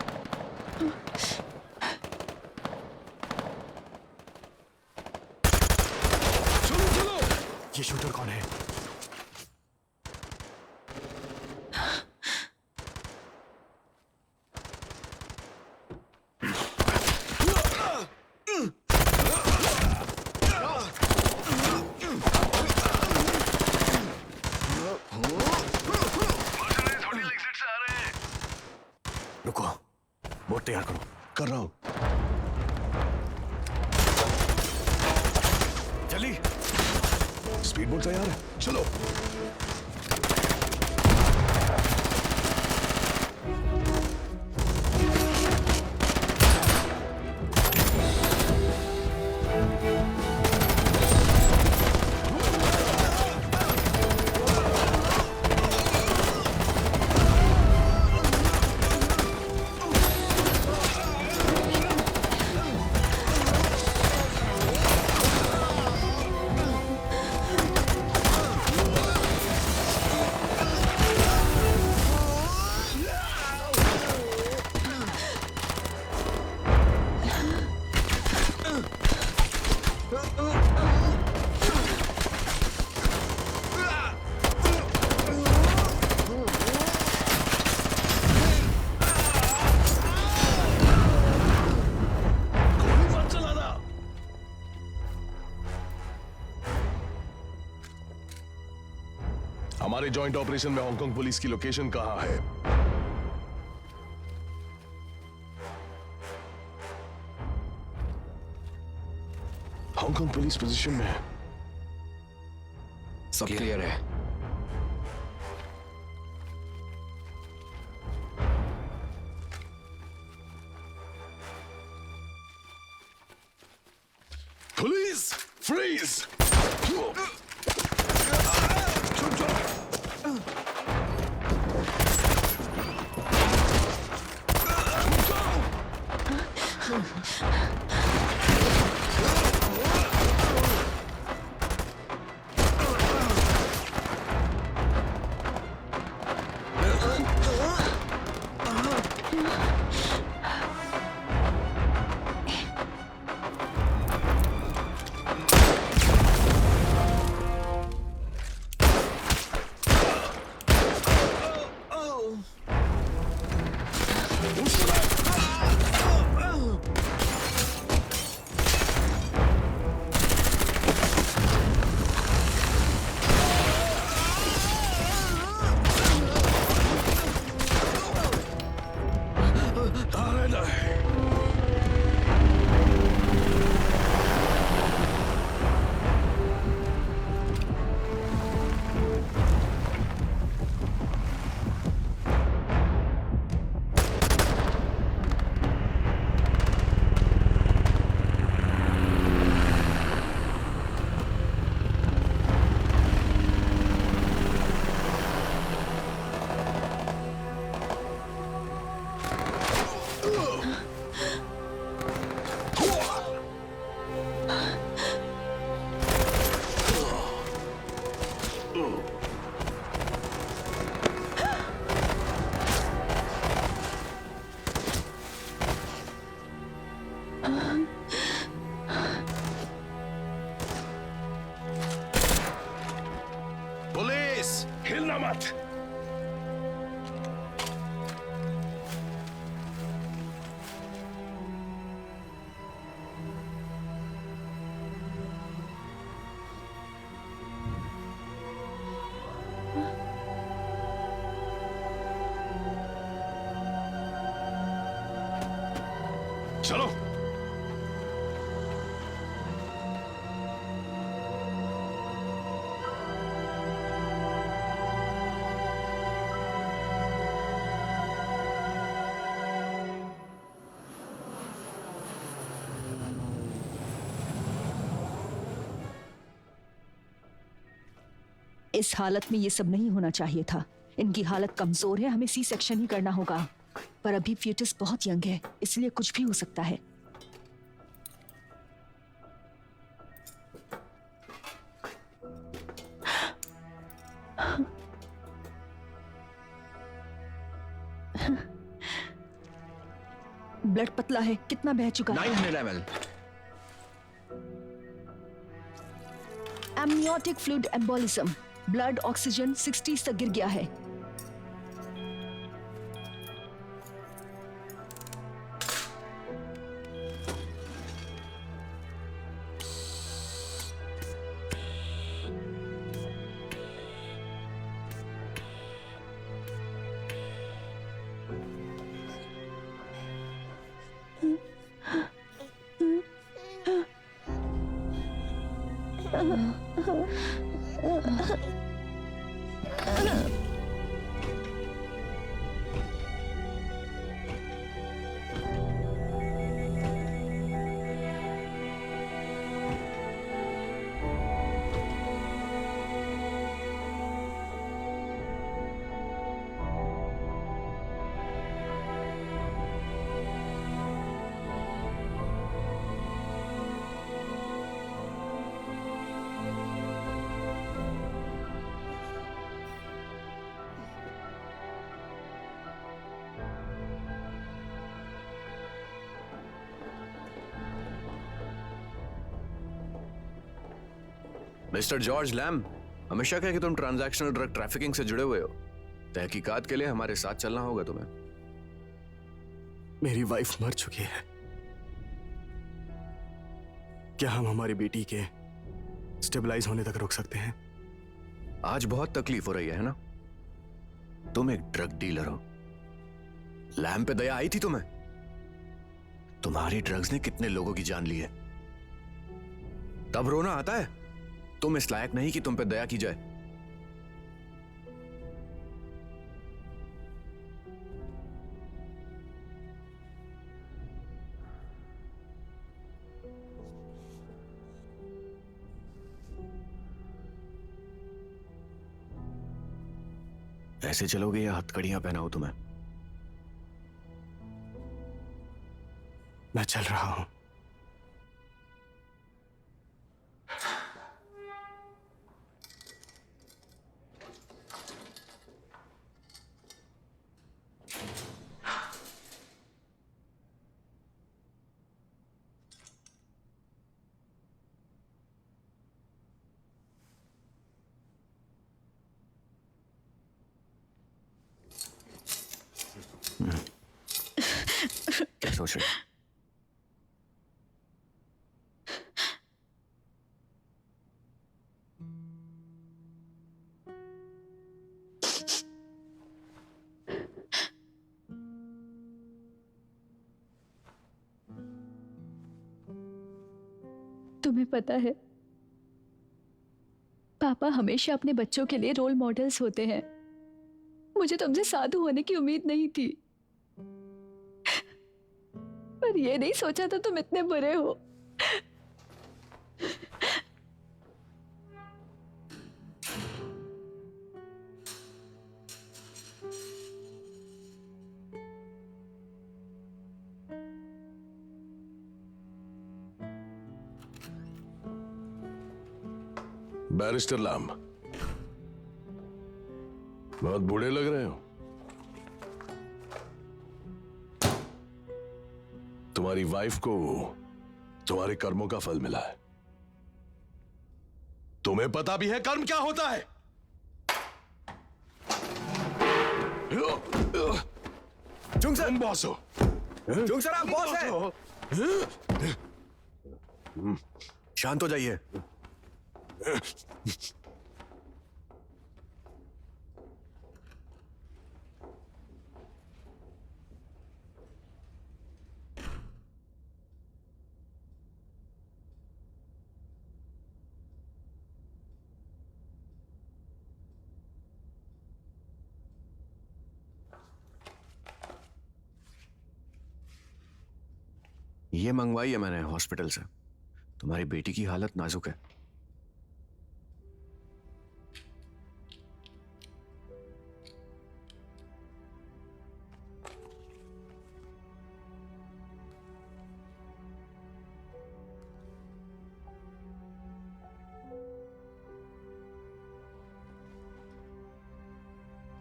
चलो चलो। ये शूटर कौन है? रुको, बोट तैयार करो। कर रहा हूं। जल्दी। स्पीड बोट तैयार है, चलो। हमारे जॉइंट ऑपरेशन में हांगकांग पुलिस की लोकेशन कहां है? हांगकांग पुलिस पोजीशन में है। सब क्लियर है। Police freeze. पुलिस, हिलना मत। चलो। इस हालत में ये सब नहीं होना चाहिए था। इनकी हालत कमजोर है, हमें सी सेक्शन ही करना होगा। पर अभी फीटस बहुत यंग है, इसलिए कुछ भी हो सकता है। ब्लड पतला है, कितना बह चुका है? 900 ml। Amniotic fluid embolism, blood oxygen 60 तक गिर गया है। मिस्टर जॉर्ज लैम, हमेशा कहा कि तुम ट्रांजैक्शनल ड्रग ट्रैफिकिंग से जुड़े हुए हो। तहकीकात के लिए हमारे साथ चलना होगा तुम्हें। मेरी वाइफ मर चुकी है। क्या हम हमारी बेटी के स्टेबलाइज होने तक रोक सकते हैं? आज बहुत तकलीफ हो रही है ना? तुम एक ड्रग डीलर हो। लैम पे दया आई थी तुम्हें? तुम्हारी ड्रग्स ने कितने लोगों की जान ली है। तब रोना आता है? तुम इस लायक नहीं कि तुम पे दया की जाए। ऐसे चलोगे या हथकड़ियां पहनाऊं तुम्हें? मैं चल रहा हूं। क्या सोच रहे? तुम्हें पता है, पापा हमेशा अपने बच्चों के लिए रोल मॉडल्स होते हैं। मुझे तुमसे साधु होने की उम्मीद नहीं थी, पर ये नहीं सोचा था तुम इतने बुरे हो। बैरिस्टर लाम, बहुत बूढ़े लग रहे हो। तुम्हारी वाइफ को तुम्हारे कर्मों का फल मिला है। तुम्हें पता भी है कर्म क्या होता है? चुंग सर, तुम बॉस हो। चुंग सर, आप बॉस हैं। शांत हो जाइए। ये मंगवाई है मैंने हॉस्पिटल से। तुम्हारी बेटी की हालत नाजुक है।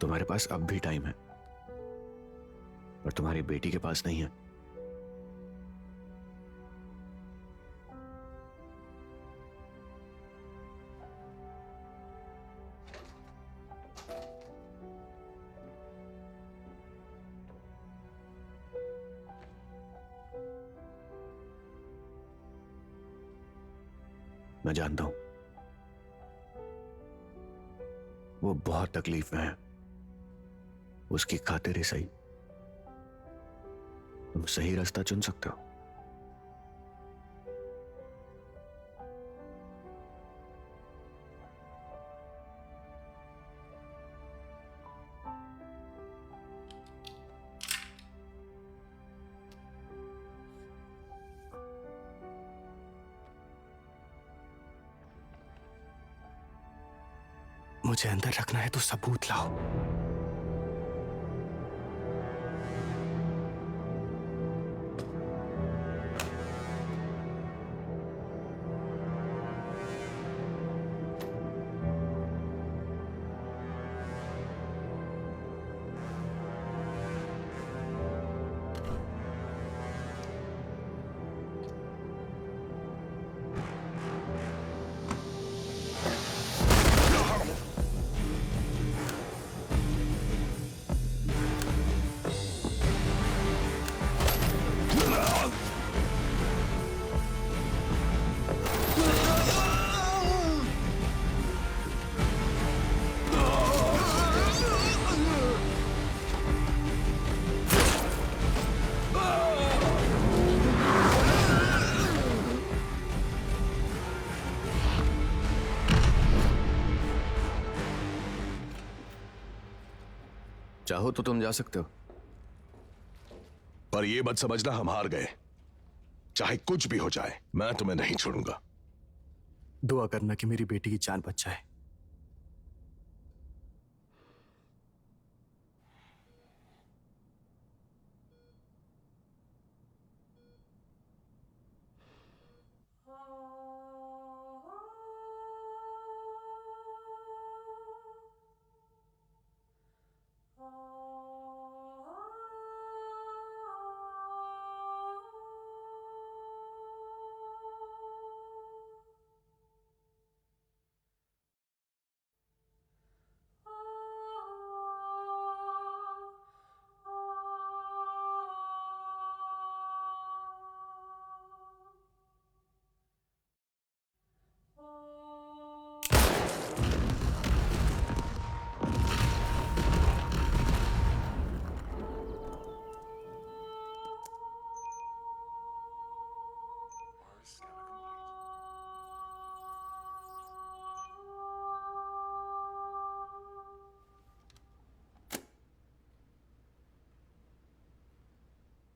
तुम्हारे पास अब भी टाइम है, पर तुम्हारी बेटी के पास नहीं है। मैं जानता हूं वो बहुत तकलीफ में है। उसकी खातिर ही सही तुम सही रास्ता चुन सकते हो। मुझे अंदर रखना है तो सबूत लाओ। चाहो तो तुम जा सकते हो, पर यह मत समझना हम हार गए। चाहे कुछ भी हो जाए, मैं तुम्हें नहीं छोड़ूंगा। दुआ करना कि मेरी बेटी की जान बच जाए।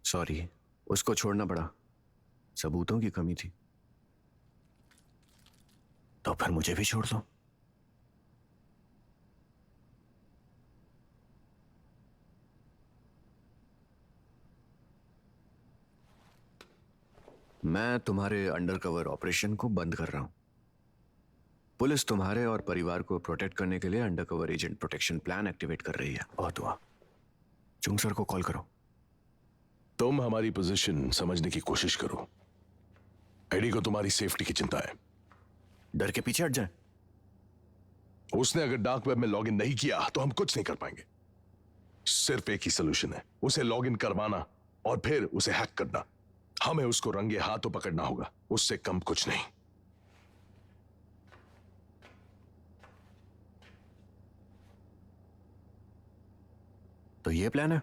सॉरी, उसको छोड़ना पड़ा। सबूतों की कमी थी। तो फिर मुझे भी छोड़ दो। मैं तुम्हारे अंडरकवर ऑपरेशन को बंद कर रहा हूं। पुलिस तुम्हारे और परिवार को प्रोटेक्ट करने के लिए undercover agent protection plan activate कर रही है। बहुत हुआ। चुंग सर को कॉल करो। तुम हमारी पोजीशन समझने की कोशिश करो। एडी को तुम्हारी सेफ्टी की चिंता है। डर के पीछे हट जाए। उसने अगर डार्क वेब में लॉगिन नहीं किया तो हम कुछ नहीं कर पाएंगे। सिर्फ एक ही सोल्यूशन है, उसे लॉग इन करवाना और फिर उसे हैक करना। हमें उसको रंगे हाथों पकड़ना होगा, उससे कम कुछ नहीं। तो ये प्लान है।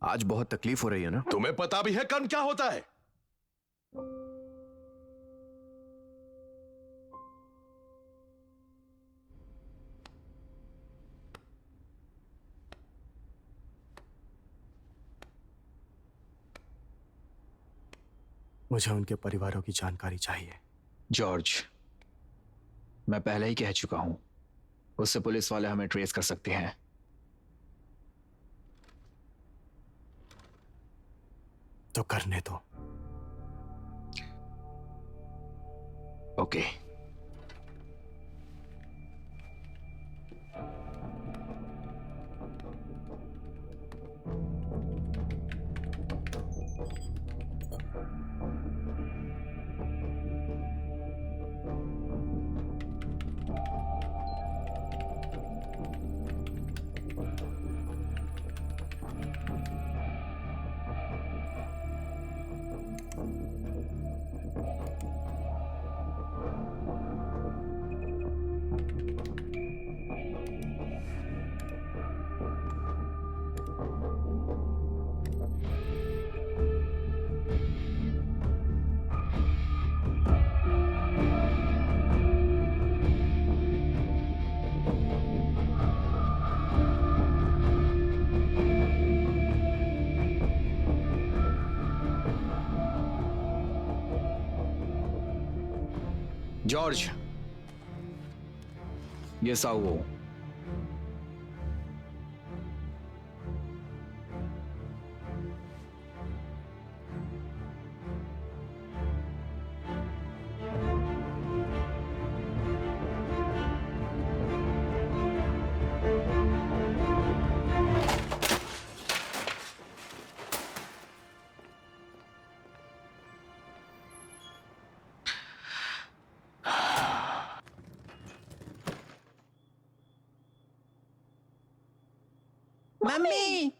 आज बहुत तकलीफ हो रही है ना? तुम्हें पता भी है कर्म क्या होता है? मुझे उनके परिवारों की जानकारी चाहिए। जॉर्ज, मैं पहले ही कह चुका हूं, उससे पुलिस वाले हमें ट्रेस कर सकते हैं। तो करने दो। ओके। जॉर्ज, ये Sao. Mummy,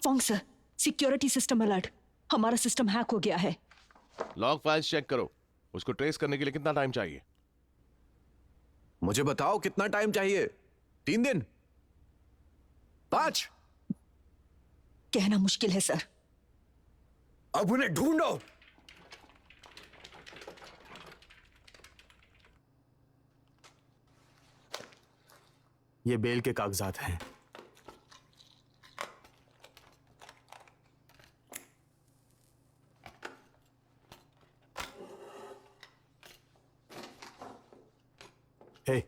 Fong sir, security system alert. हमारा सिस्टम हैक हो गया है। लॉग फाइल्स चेक करो। उसको ट्रेस करने के लिए कितना टाइम चाहिए? मुझे बताओ कितना टाइम चाहिए? 3 दिन? 5? कहना मुश्किल है सर। अब उन्हें ढूंढो। ये बेल के कागजात हैं। हे,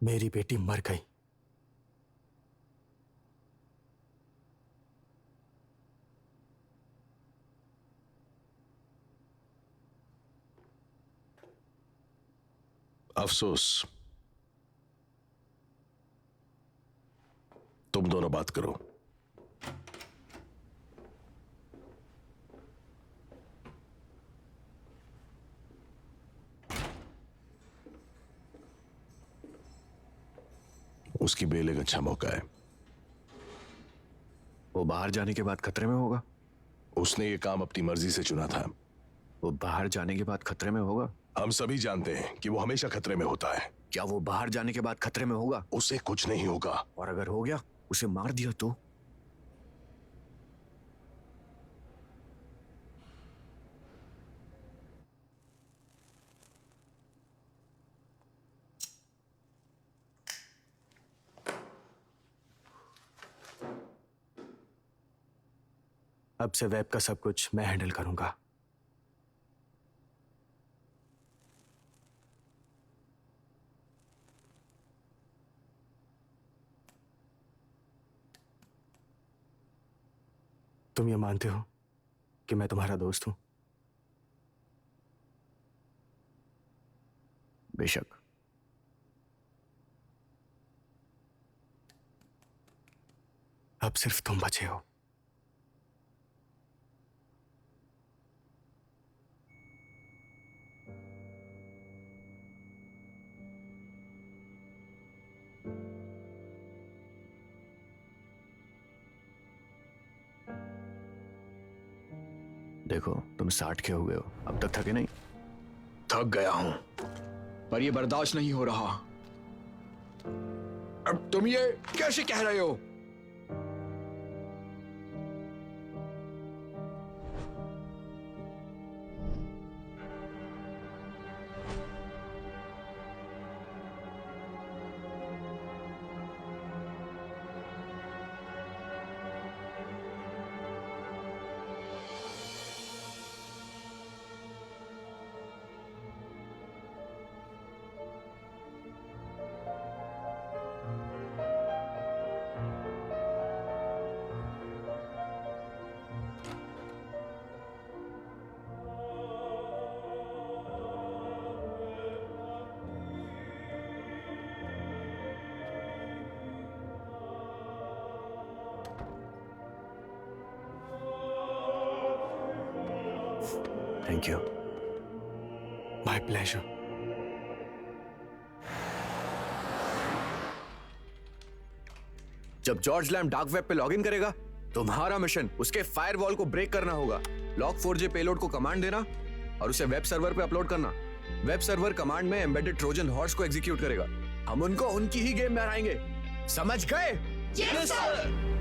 मेरी बेटी मर गई। अफसोस। तुम दोनों बात करो। उसकी बेल एक अच्छा मौका है। वो बाहर जाने के बाद खतरे में होगा। उसने ये काम अपनी मर्जी से चुना था। वो बाहर जाने के बाद खतरे में होगा। हम सभी जानते हैं कि वो हमेशा खतरे में होता है। क्या वो बाहर जाने के बाद खतरे में होगा? उसे कुछ नहीं होगा। और अगर हो गया, उसे मार दिया तो? अब से वेब का सब कुछ मैं हैंडल करूंगा। तुम ये मानते हो कि मैं तुम्हारा दोस्त हूं? बेशक। अब सिर्फ तुम बचे हो। देखो, तुम 60 के हो गए हो, अब तक थके नहीं? थक गया हूं, पर ये बर्दाश्त नहीं हो रहा। अब तुम ये कैसे कह रहे हो? Thank you. My pleasure. जब जॉर्ज लैम डार्क वेब पे लॉगिन करेगा, तुम्हारा मिशन उसके फायरवॉल को ब्रेक करना होगा। Log4j पेलोड को कमांड देना और उसे वेब सर्वर पे अपलोड करना। वेब सर्वर कमांड में एम्बेडेड ट्रोजन हॉर्स को एग्जीक्यूट करेगा। हम उनको उनकी ही गेम में हराएंगे, समझ गए? Yes sir.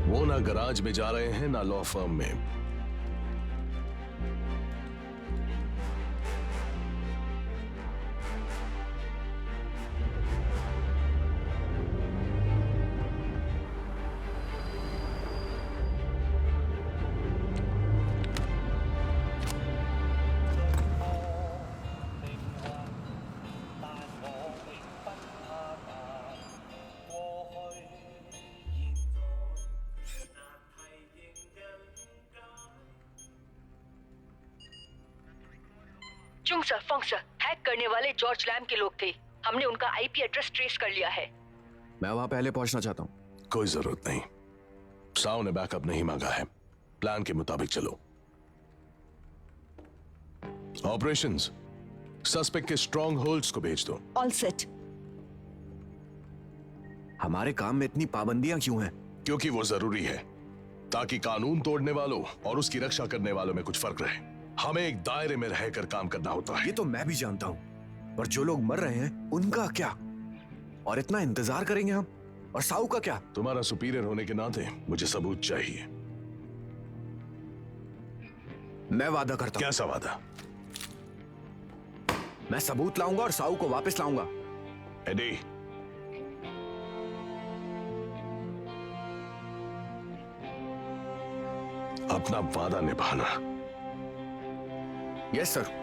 वो ना गराज में जा रहे हैं ना लॉ फर्म में। चुंग सर, फोंग सर, हैक करने वाले जॉर्ज लैम के लोग थे। हमने उनका आईपी एड्रेस ट्रेस कर लिया है। मैं वहां पहले पहुंचना चाहता हूं। कोई जरूरत नहीं। साउ ने बैकअप नहीं मांगा है, प्लान के मुताबिक चलो। ऑपरेशंस, सस्पेक्ट के स्ट्रॉन्ग होल्ड्स को भेज दो। All set. हमारे काम में इतनी पाबंदियां क्यों हैं? क्योंकि वो जरूरी है, ताकि कानून तोड़ने वालों और उसकी रक्षा करने वालों में कुछ फर्क रहे। हमें एक दायरे में रहकर काम करना होता है। ये तो मैं भी जानता हूं, पर जो लोग मर रहे हैं उनका क्या? और इतना इंतजार करेंगे हम? और साउ का क्या? तुम्हारा सुपीरियर होने के नाते मुझे सबूत चाहिए। मैं वादा करता हूं। कैसा वादा? मैं सबूत लाऊंगा और साउ को वापस लाऊंगा। एडी, अपना वादा निभाना। Yes sir.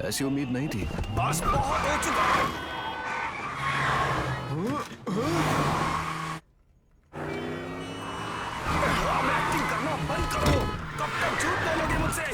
ऐसी उम्मीद नहीं थी। बस बहुत हो चुका है। एक्टिंग करना बंद करो। कब तक झूठ बोलोगे मुझसे?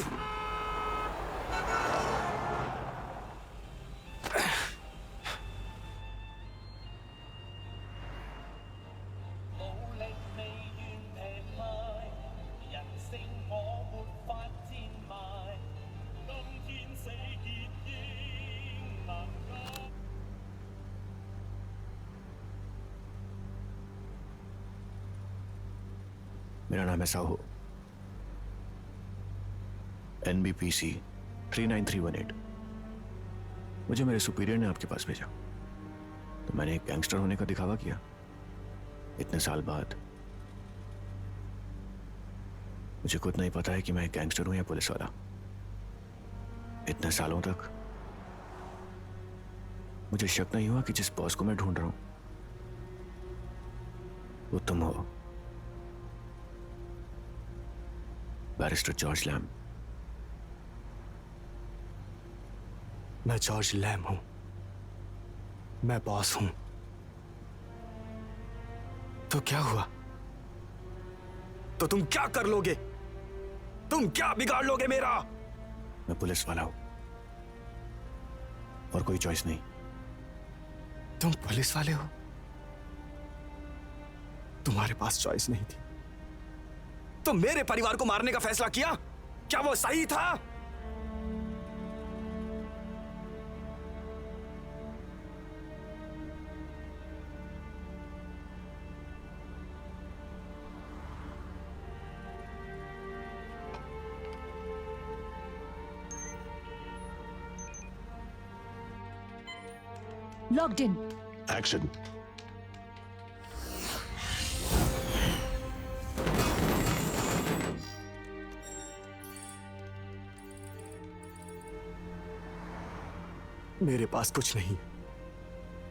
मेरा नाम है साहू, NBPC 39318। मुझे मेरे सुपीरियर ने आपके पास भेजा, तो मैंने एक गैंगस्टर होने का दिखावा किया। इतने साल बाद मुझे खुद नहीं पता है कि मैं एक गैंगस्टर हूं या पुलिस वाला। इतने सालों तक मुझे शक नहीं हुआ कि जिस बॉस को मैं ढूंढ रहा हूं वो तुम हो, बैरिस्टर जॉर्ज लैम। मैं जॉर्ज लैम हूं, मैं बॉस हूं। तो क्या हुआ? तो तुम क्या कर लोगे? तुम क्या बिगाड़ लोगे मेरा? मैं पुलिस वाला हूं और कोई चॉइस नहीं। तुम पुलिस वाले हो? तुम्हारे पास चॉइस नहीं थी तो मेरे परिवार को मारने का फैसला किया? क्या वो सही था? Locked in. एक्शन। मेरे पास कुछ नहीं,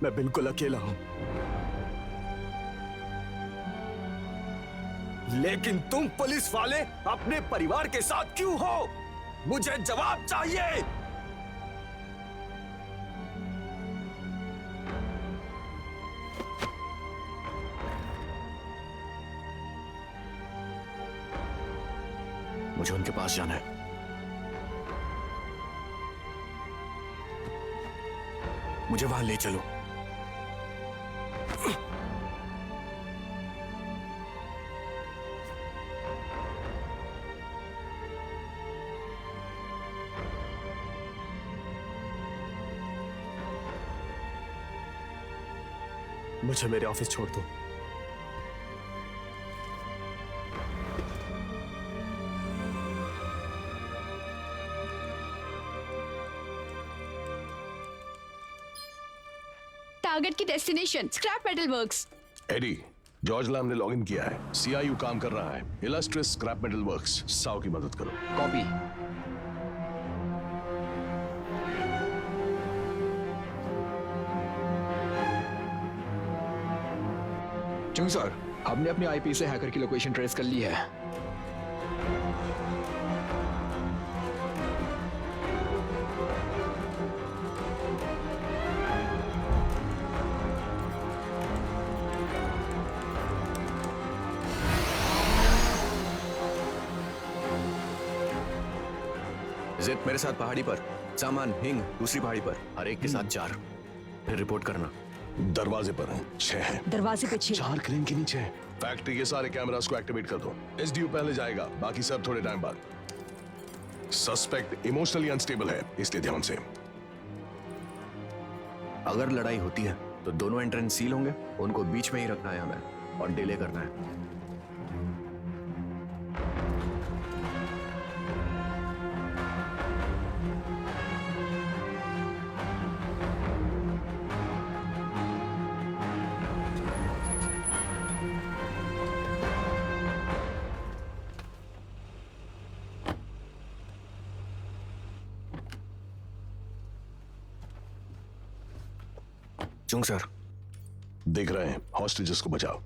मैं बिल्कुल अकेला हूं। लेकिन तुम पुलिस वाले अपने परिवार के साथ क्यों हो? मुझे जवाब चाहिए। मुझे उनके पास जाना है। मुझे वहां ले चलो। मुझे मेरे ऑफिस छोड़ दो। टारगेट की destination scrap metal works. Eddie, George Lam ने लॉगिन किया है। CIU काम कर रहा है। Illustrious scrap metal works. Sao की मदद करो। कॉपी। चंग सर, हमने अपनी आईपी से हैकर की लोकेशन ट्रेस कर ली है। जिद मेरे साथ पहाड़ी पर, सामान हिंग दूसरी पहाड़ी पर, हर एक के साथ 4। फिर रिपोर्ट करना। दरवाजे पर हैं 6 हैं। दरवाजे पे 6। 4 क्रेन के नीचे। फैक्ट्री के सारे कैमरास को एक्टिवेट कर दो। एसडीओ पहले जाएगा, बाकी सब थोड़े टाइम बाद। सस्पेक्ट इमोशनली अनस्टेबल है, इसलिए ध्यान से। अगर लड़ाई होती है तो दोनों एंट्रेंस सील होंगे, उनको बीच में ही रखना है हमें और डिले करना है। चुंग सर, देख रहे हैं, हॉस्टेजेस को बचाओ।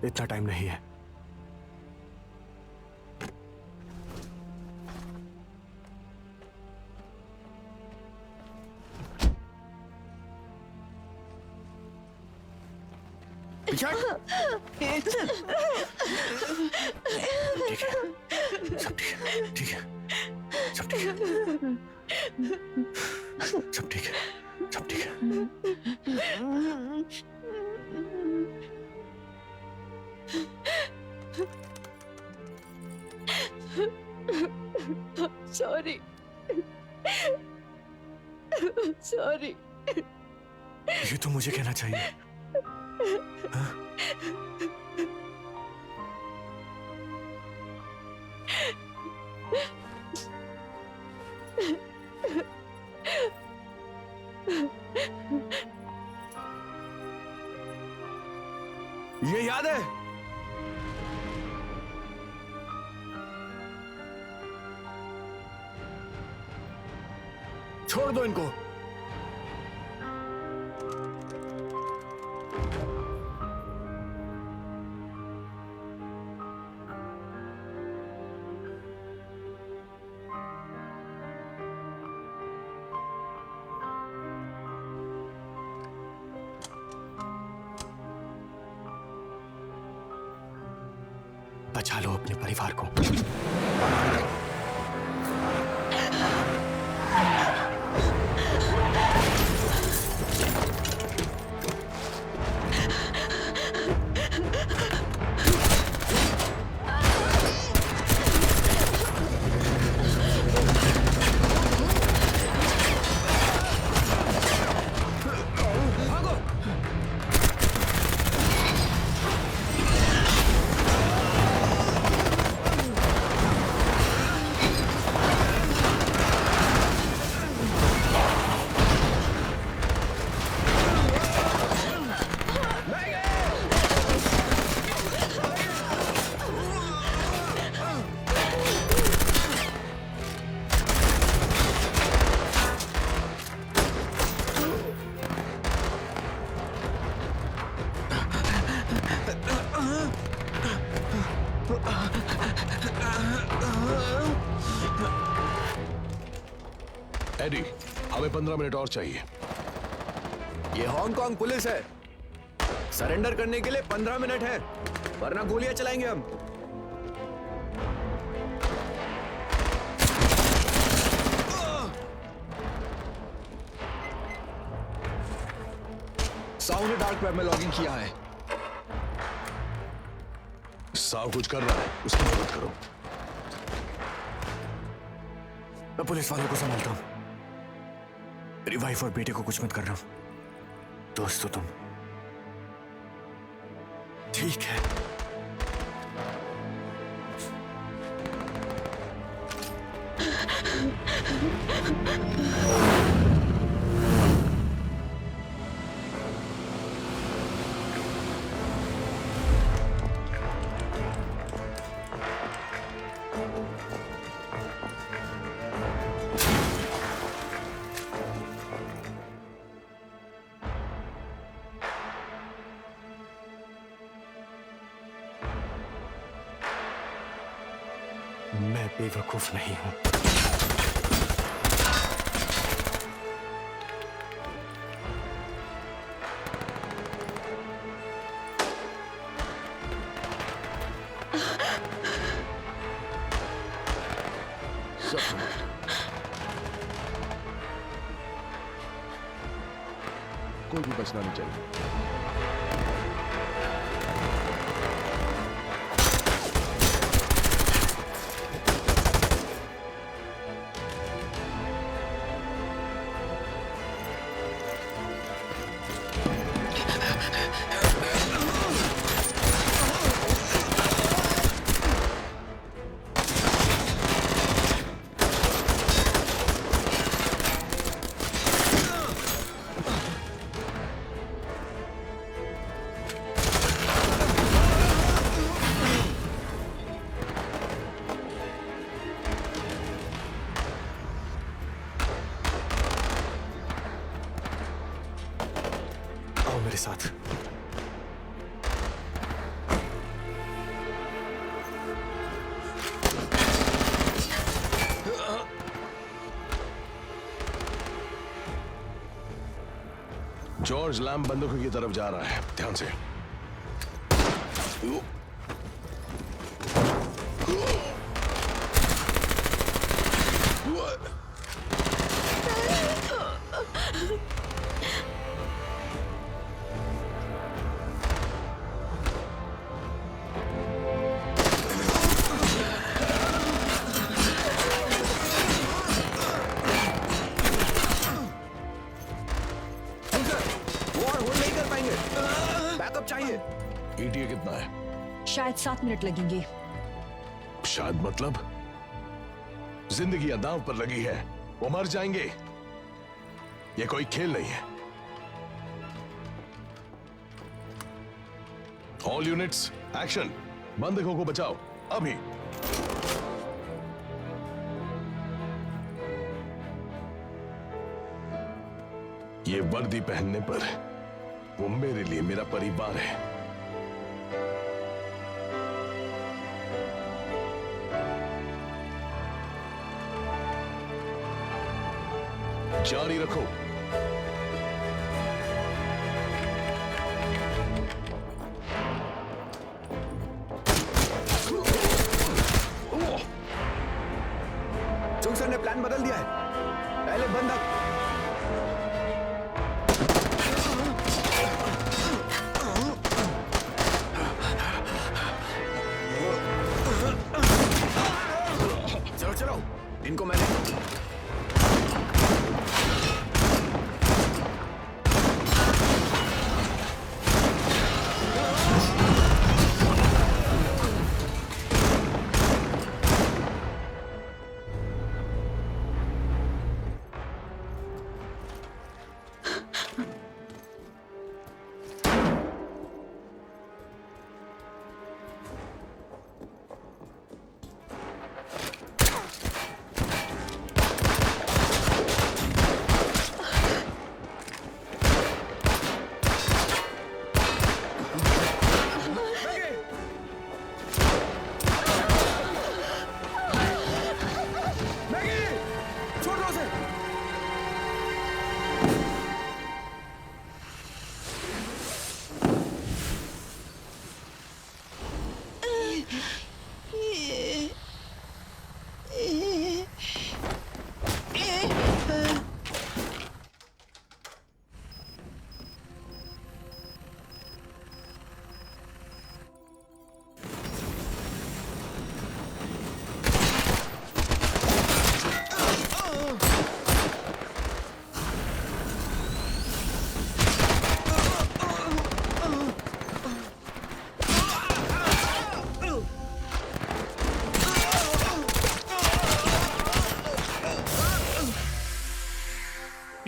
इतना टाइम नहीं है। ठीक है, सब ठीक है, ठीक है, सब ठीक है, सब ठीक है, सब ठीक है। Sorry, sorry. ये तो मुझे कहना चाहिए। हाँ? ये याद है? छोड़ दो इनको। बचा लो अपने परिवार को। एडी, हमें 15 मिनट और चाहिए। ये हांगकांग पुलिस है, सरेंडर करने के लिए 15 मिनट है, वरना गोलियां चलाएंगे हम। साउ ने डार्क वेब में लॉगिन किया है। साव कुछ कर रहा है, उसकी मदद करो। मैं पुलिस वालों को संभालता हूं। मेरी वाइफ और बेटे को कुछ मत करना। दोस्त हो तुम। ठीक है। बेवकूफ नहीं हूं। कोई भी बचना नहीं चाहिए। मेरे साथ। जॉर्ज लैम्ब बंदूकों की तरफ जा रहा है, ध्यान से। बैकअप चाहिए। ETA कितना है? शायद 7 मिनट लगेंगे। शायद मतलब जिंदगी दांव पर लगी है, वो मर जाएंगे। ये कोई खेल नहीं है। ऑल यूनिट्स एक्शन, बंदूकों को बचाओ अभी। ये वर्दी पहनने पर वो मेरे लिए मेरा परिवार है। जारी रखो। चुंग सर ने प्लान बदल दिया है। पहले बंदक। चलो इनको मैंने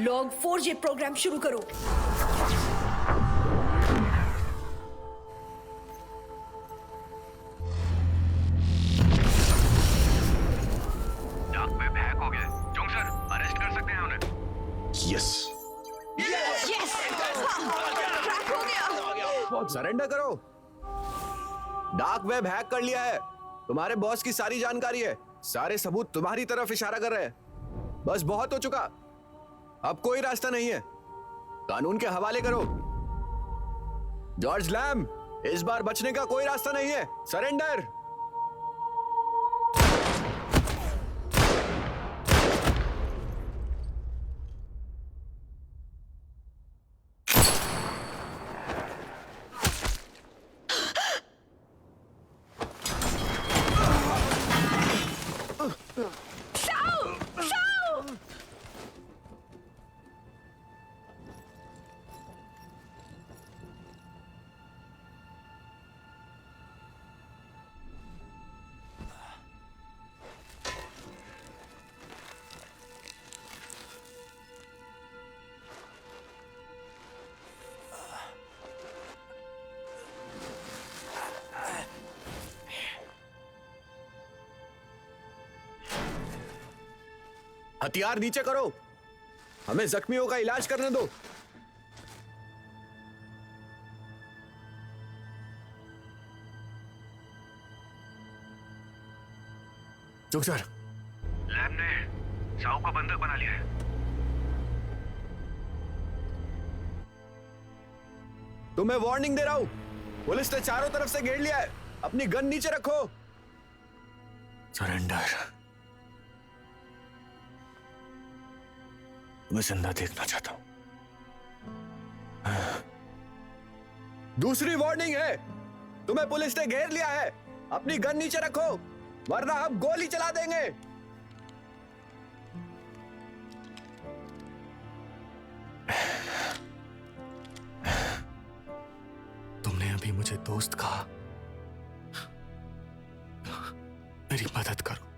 लॉग 4J प्रोग्राम शुरू करो। डार्क वेब हैक हो गया। जोंग सर, अरेस्ट कर सकते हैं उन्हें। यस। यस! क्रैक हो गया। सरेंडर करो। डार्क वेब हैक कर लिया है। तुम्हारे बॉस की सारी जानकारी है। सारे सबूत तुम्हारी तरफ इशारा कर रहे हैं। बस बहुत हो चुका, अब कोई रास्ता नहीं है, कानून के हवाले करो। जॉर्ज लैम, इस बार बचने का कोई रास्ता नहीं है, सरेंडर। हथियार नीचे करो, हमें जख्मियों का इलाज करने दो। चुप सर। लैम ने साऊ को बंधक बना लिया है। तुम्हें वार्निंग दे रहा हूं, पुलिस ने चारों तरफ से घेर लिया है, अपनी गन नीचे रखो। सरेंडर, मैं जिंदा देखना चाहता हूं। दूसरी वार्निंग है, तुम्हें पुलिस ने घेर लिया है, अपनी गन नीचे रखो, वरना हम गोली चला देंगे। तुमने अभी मुझे दोस्त कहा, मेरी मदद करो।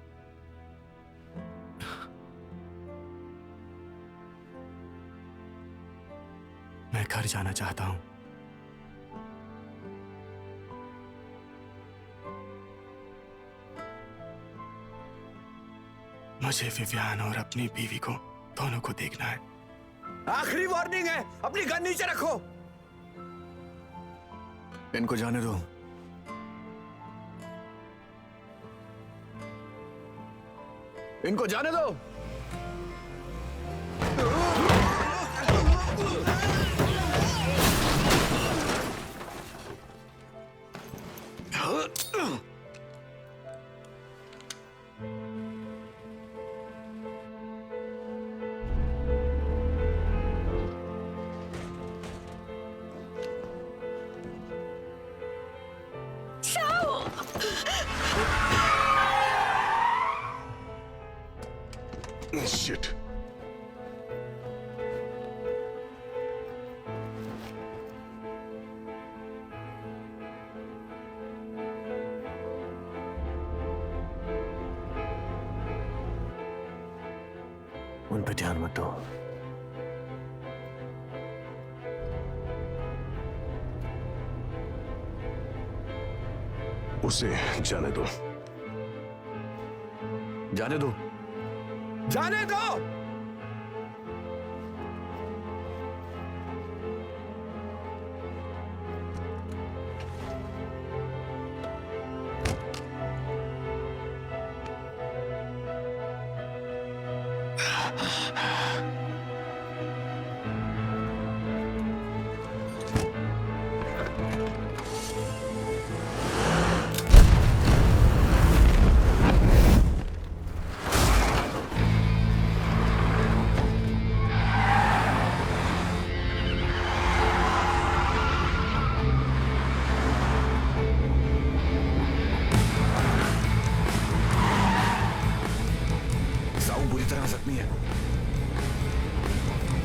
मैं घर जाना चाहता हूं। मुझे विवियान और अपनी बीवी को दोनों को देखना है। आखिरी वार्निंग है, अपनी गन नीचे रखो। इनको जाने दो। इनको जाने दो। Shit. उन पे ध्यान मत दो। उसे जाने दो। जाने दो, जाने दो।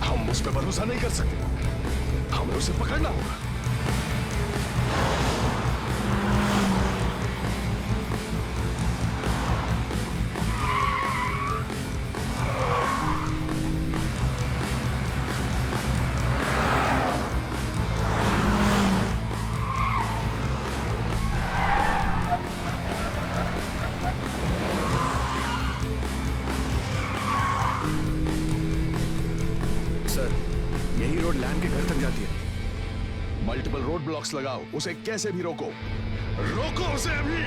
हम उस पर भरोसा नहीं कर सकते, हमें उसे पकड़ना होगा। मल्टीपल रोड ब्लॉक्स लगाओ, उसे कैसे भी रोको। रोको उसे अभी।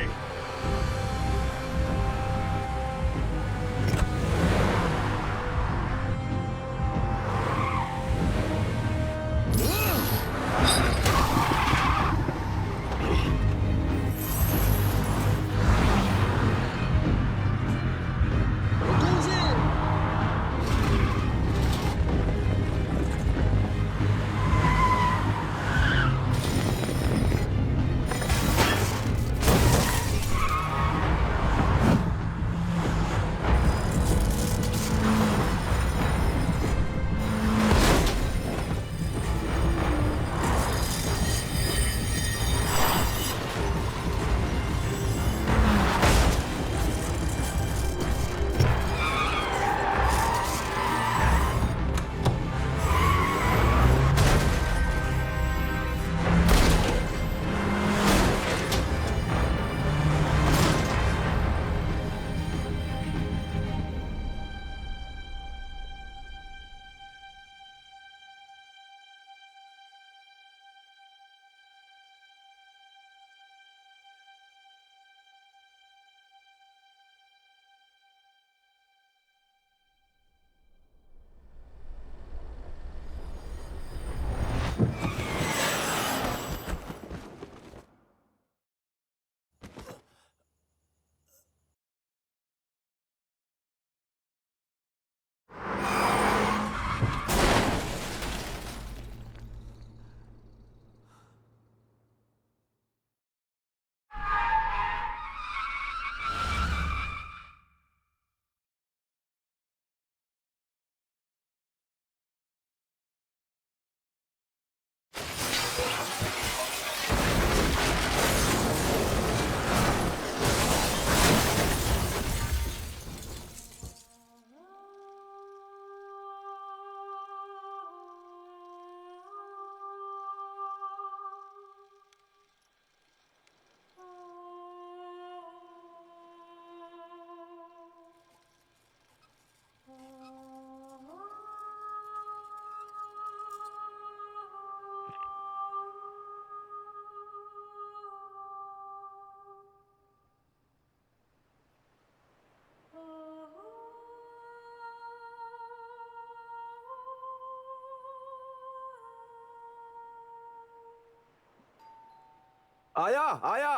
आया आया।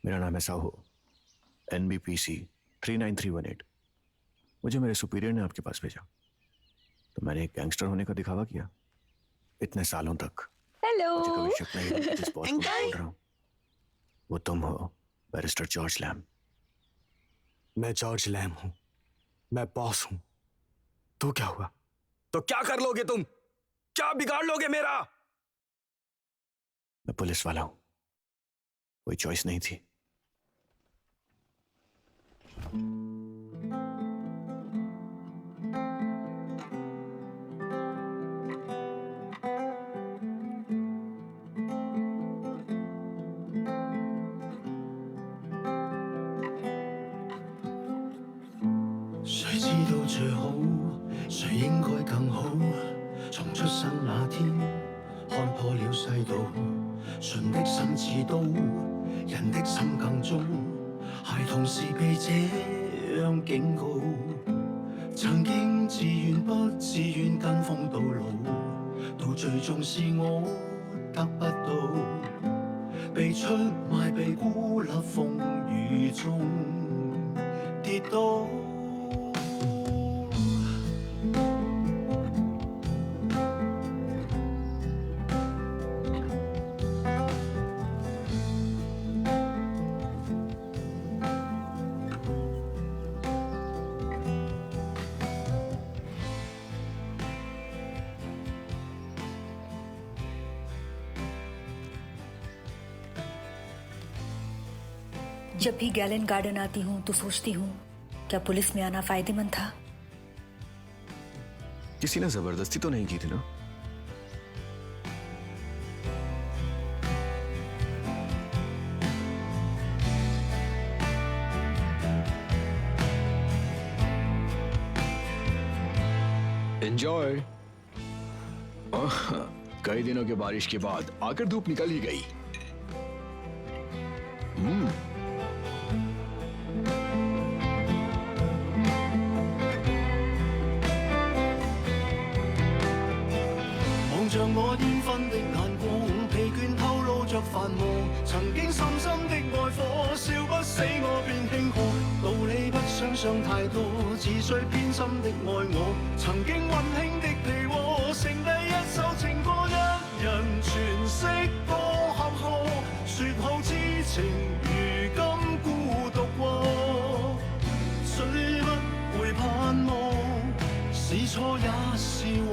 मेरा नाम है साहू, NBPC 39318। मुझे मेरे सुपीरियर ने आपके पास भेजा, तो मैंने एक गैंगस्टर होने का दिखावा किया इतने सालों तक। हेलो। मुझे कभी शक नहीं हुआ कि जिस बॉस को मैं बोल रहा हूँ वो तुम हो, बैरिस्टर जॉर्ज लैम। मैं जॉर्ज लैम हूं, मैं बॉस हूं। तो क्या हुआ? तो क्या कर लोगे तुम? क्या बिगाड़ लोगे मेरा? मैं पुलिस वाला हूं, कोई चॉइस नहीं थी।谁知道最好，谁應該更好？從出生那天，看破了世道，純的心似刀，人的心更糟。孩童是被這樣警告，曾經自願不自願跟風到老，到最終是我得不到，被出賣被孤立風雨中跌倒。जब भी गैलन गार्डन आती हूँ तो सोचती हूँ क्या पुलिस में आना फायदेमंद था। किसी ने जबरदस्ती तो नहीं की थी ना? एंजॉय। कई दिनों के बारिश के बाद आकर धूप निकल ही गई।望着我煙燻的眼光，疲倦透露着繁忙。曾經深深的愛火，燒不死我便慶賀。道理不想想太多，自碎偏心的愛我。曾經溫馨的被窩，剩低一首情歌，一人詮釋多坎坷。説好知情，如今孤獨過，雖不會盼望，是錯也是禍。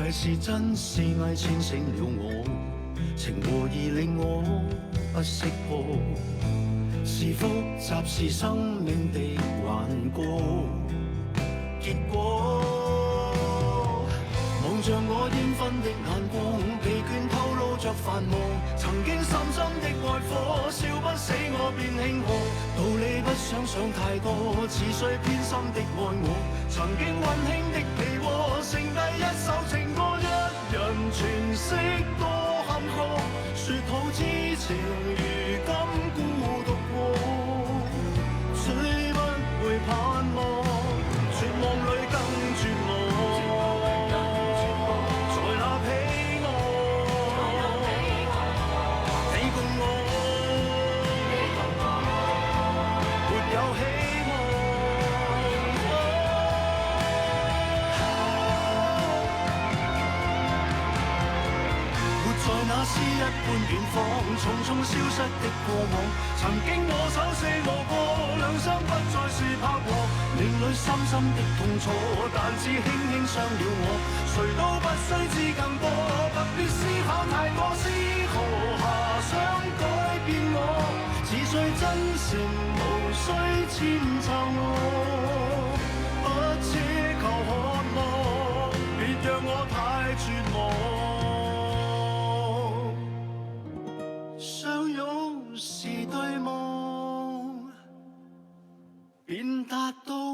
是真是偽牽醒了我，情和義令我不識破，是複雜是生命的幻覺。結果望着我煙燻的眼光，疲倦透露着繁忙。曾經深深的愛火，燒不死我便慶賀。道理不想想太多，似碎偏心的愛我。曾經溫馨的被窩，剩低一首情歌，一人詮釋多坎坷。説好知情，如今孤獨過，雖不會盼望，絕望裏更絕望。在那彼岸，你共我，沒有希望。在那詩一般遠方，匆匆消失的過往。曾經我手寫我歌，兩相不再是拍和，命裏深深的痛楚，但只輕輕傷了我。誰都不需知更多，不必思考太多，思何下想改變我？只需真誠，無需遷就我，不奢求渴望，別讓我太絕望。相擁是對夢，便達到。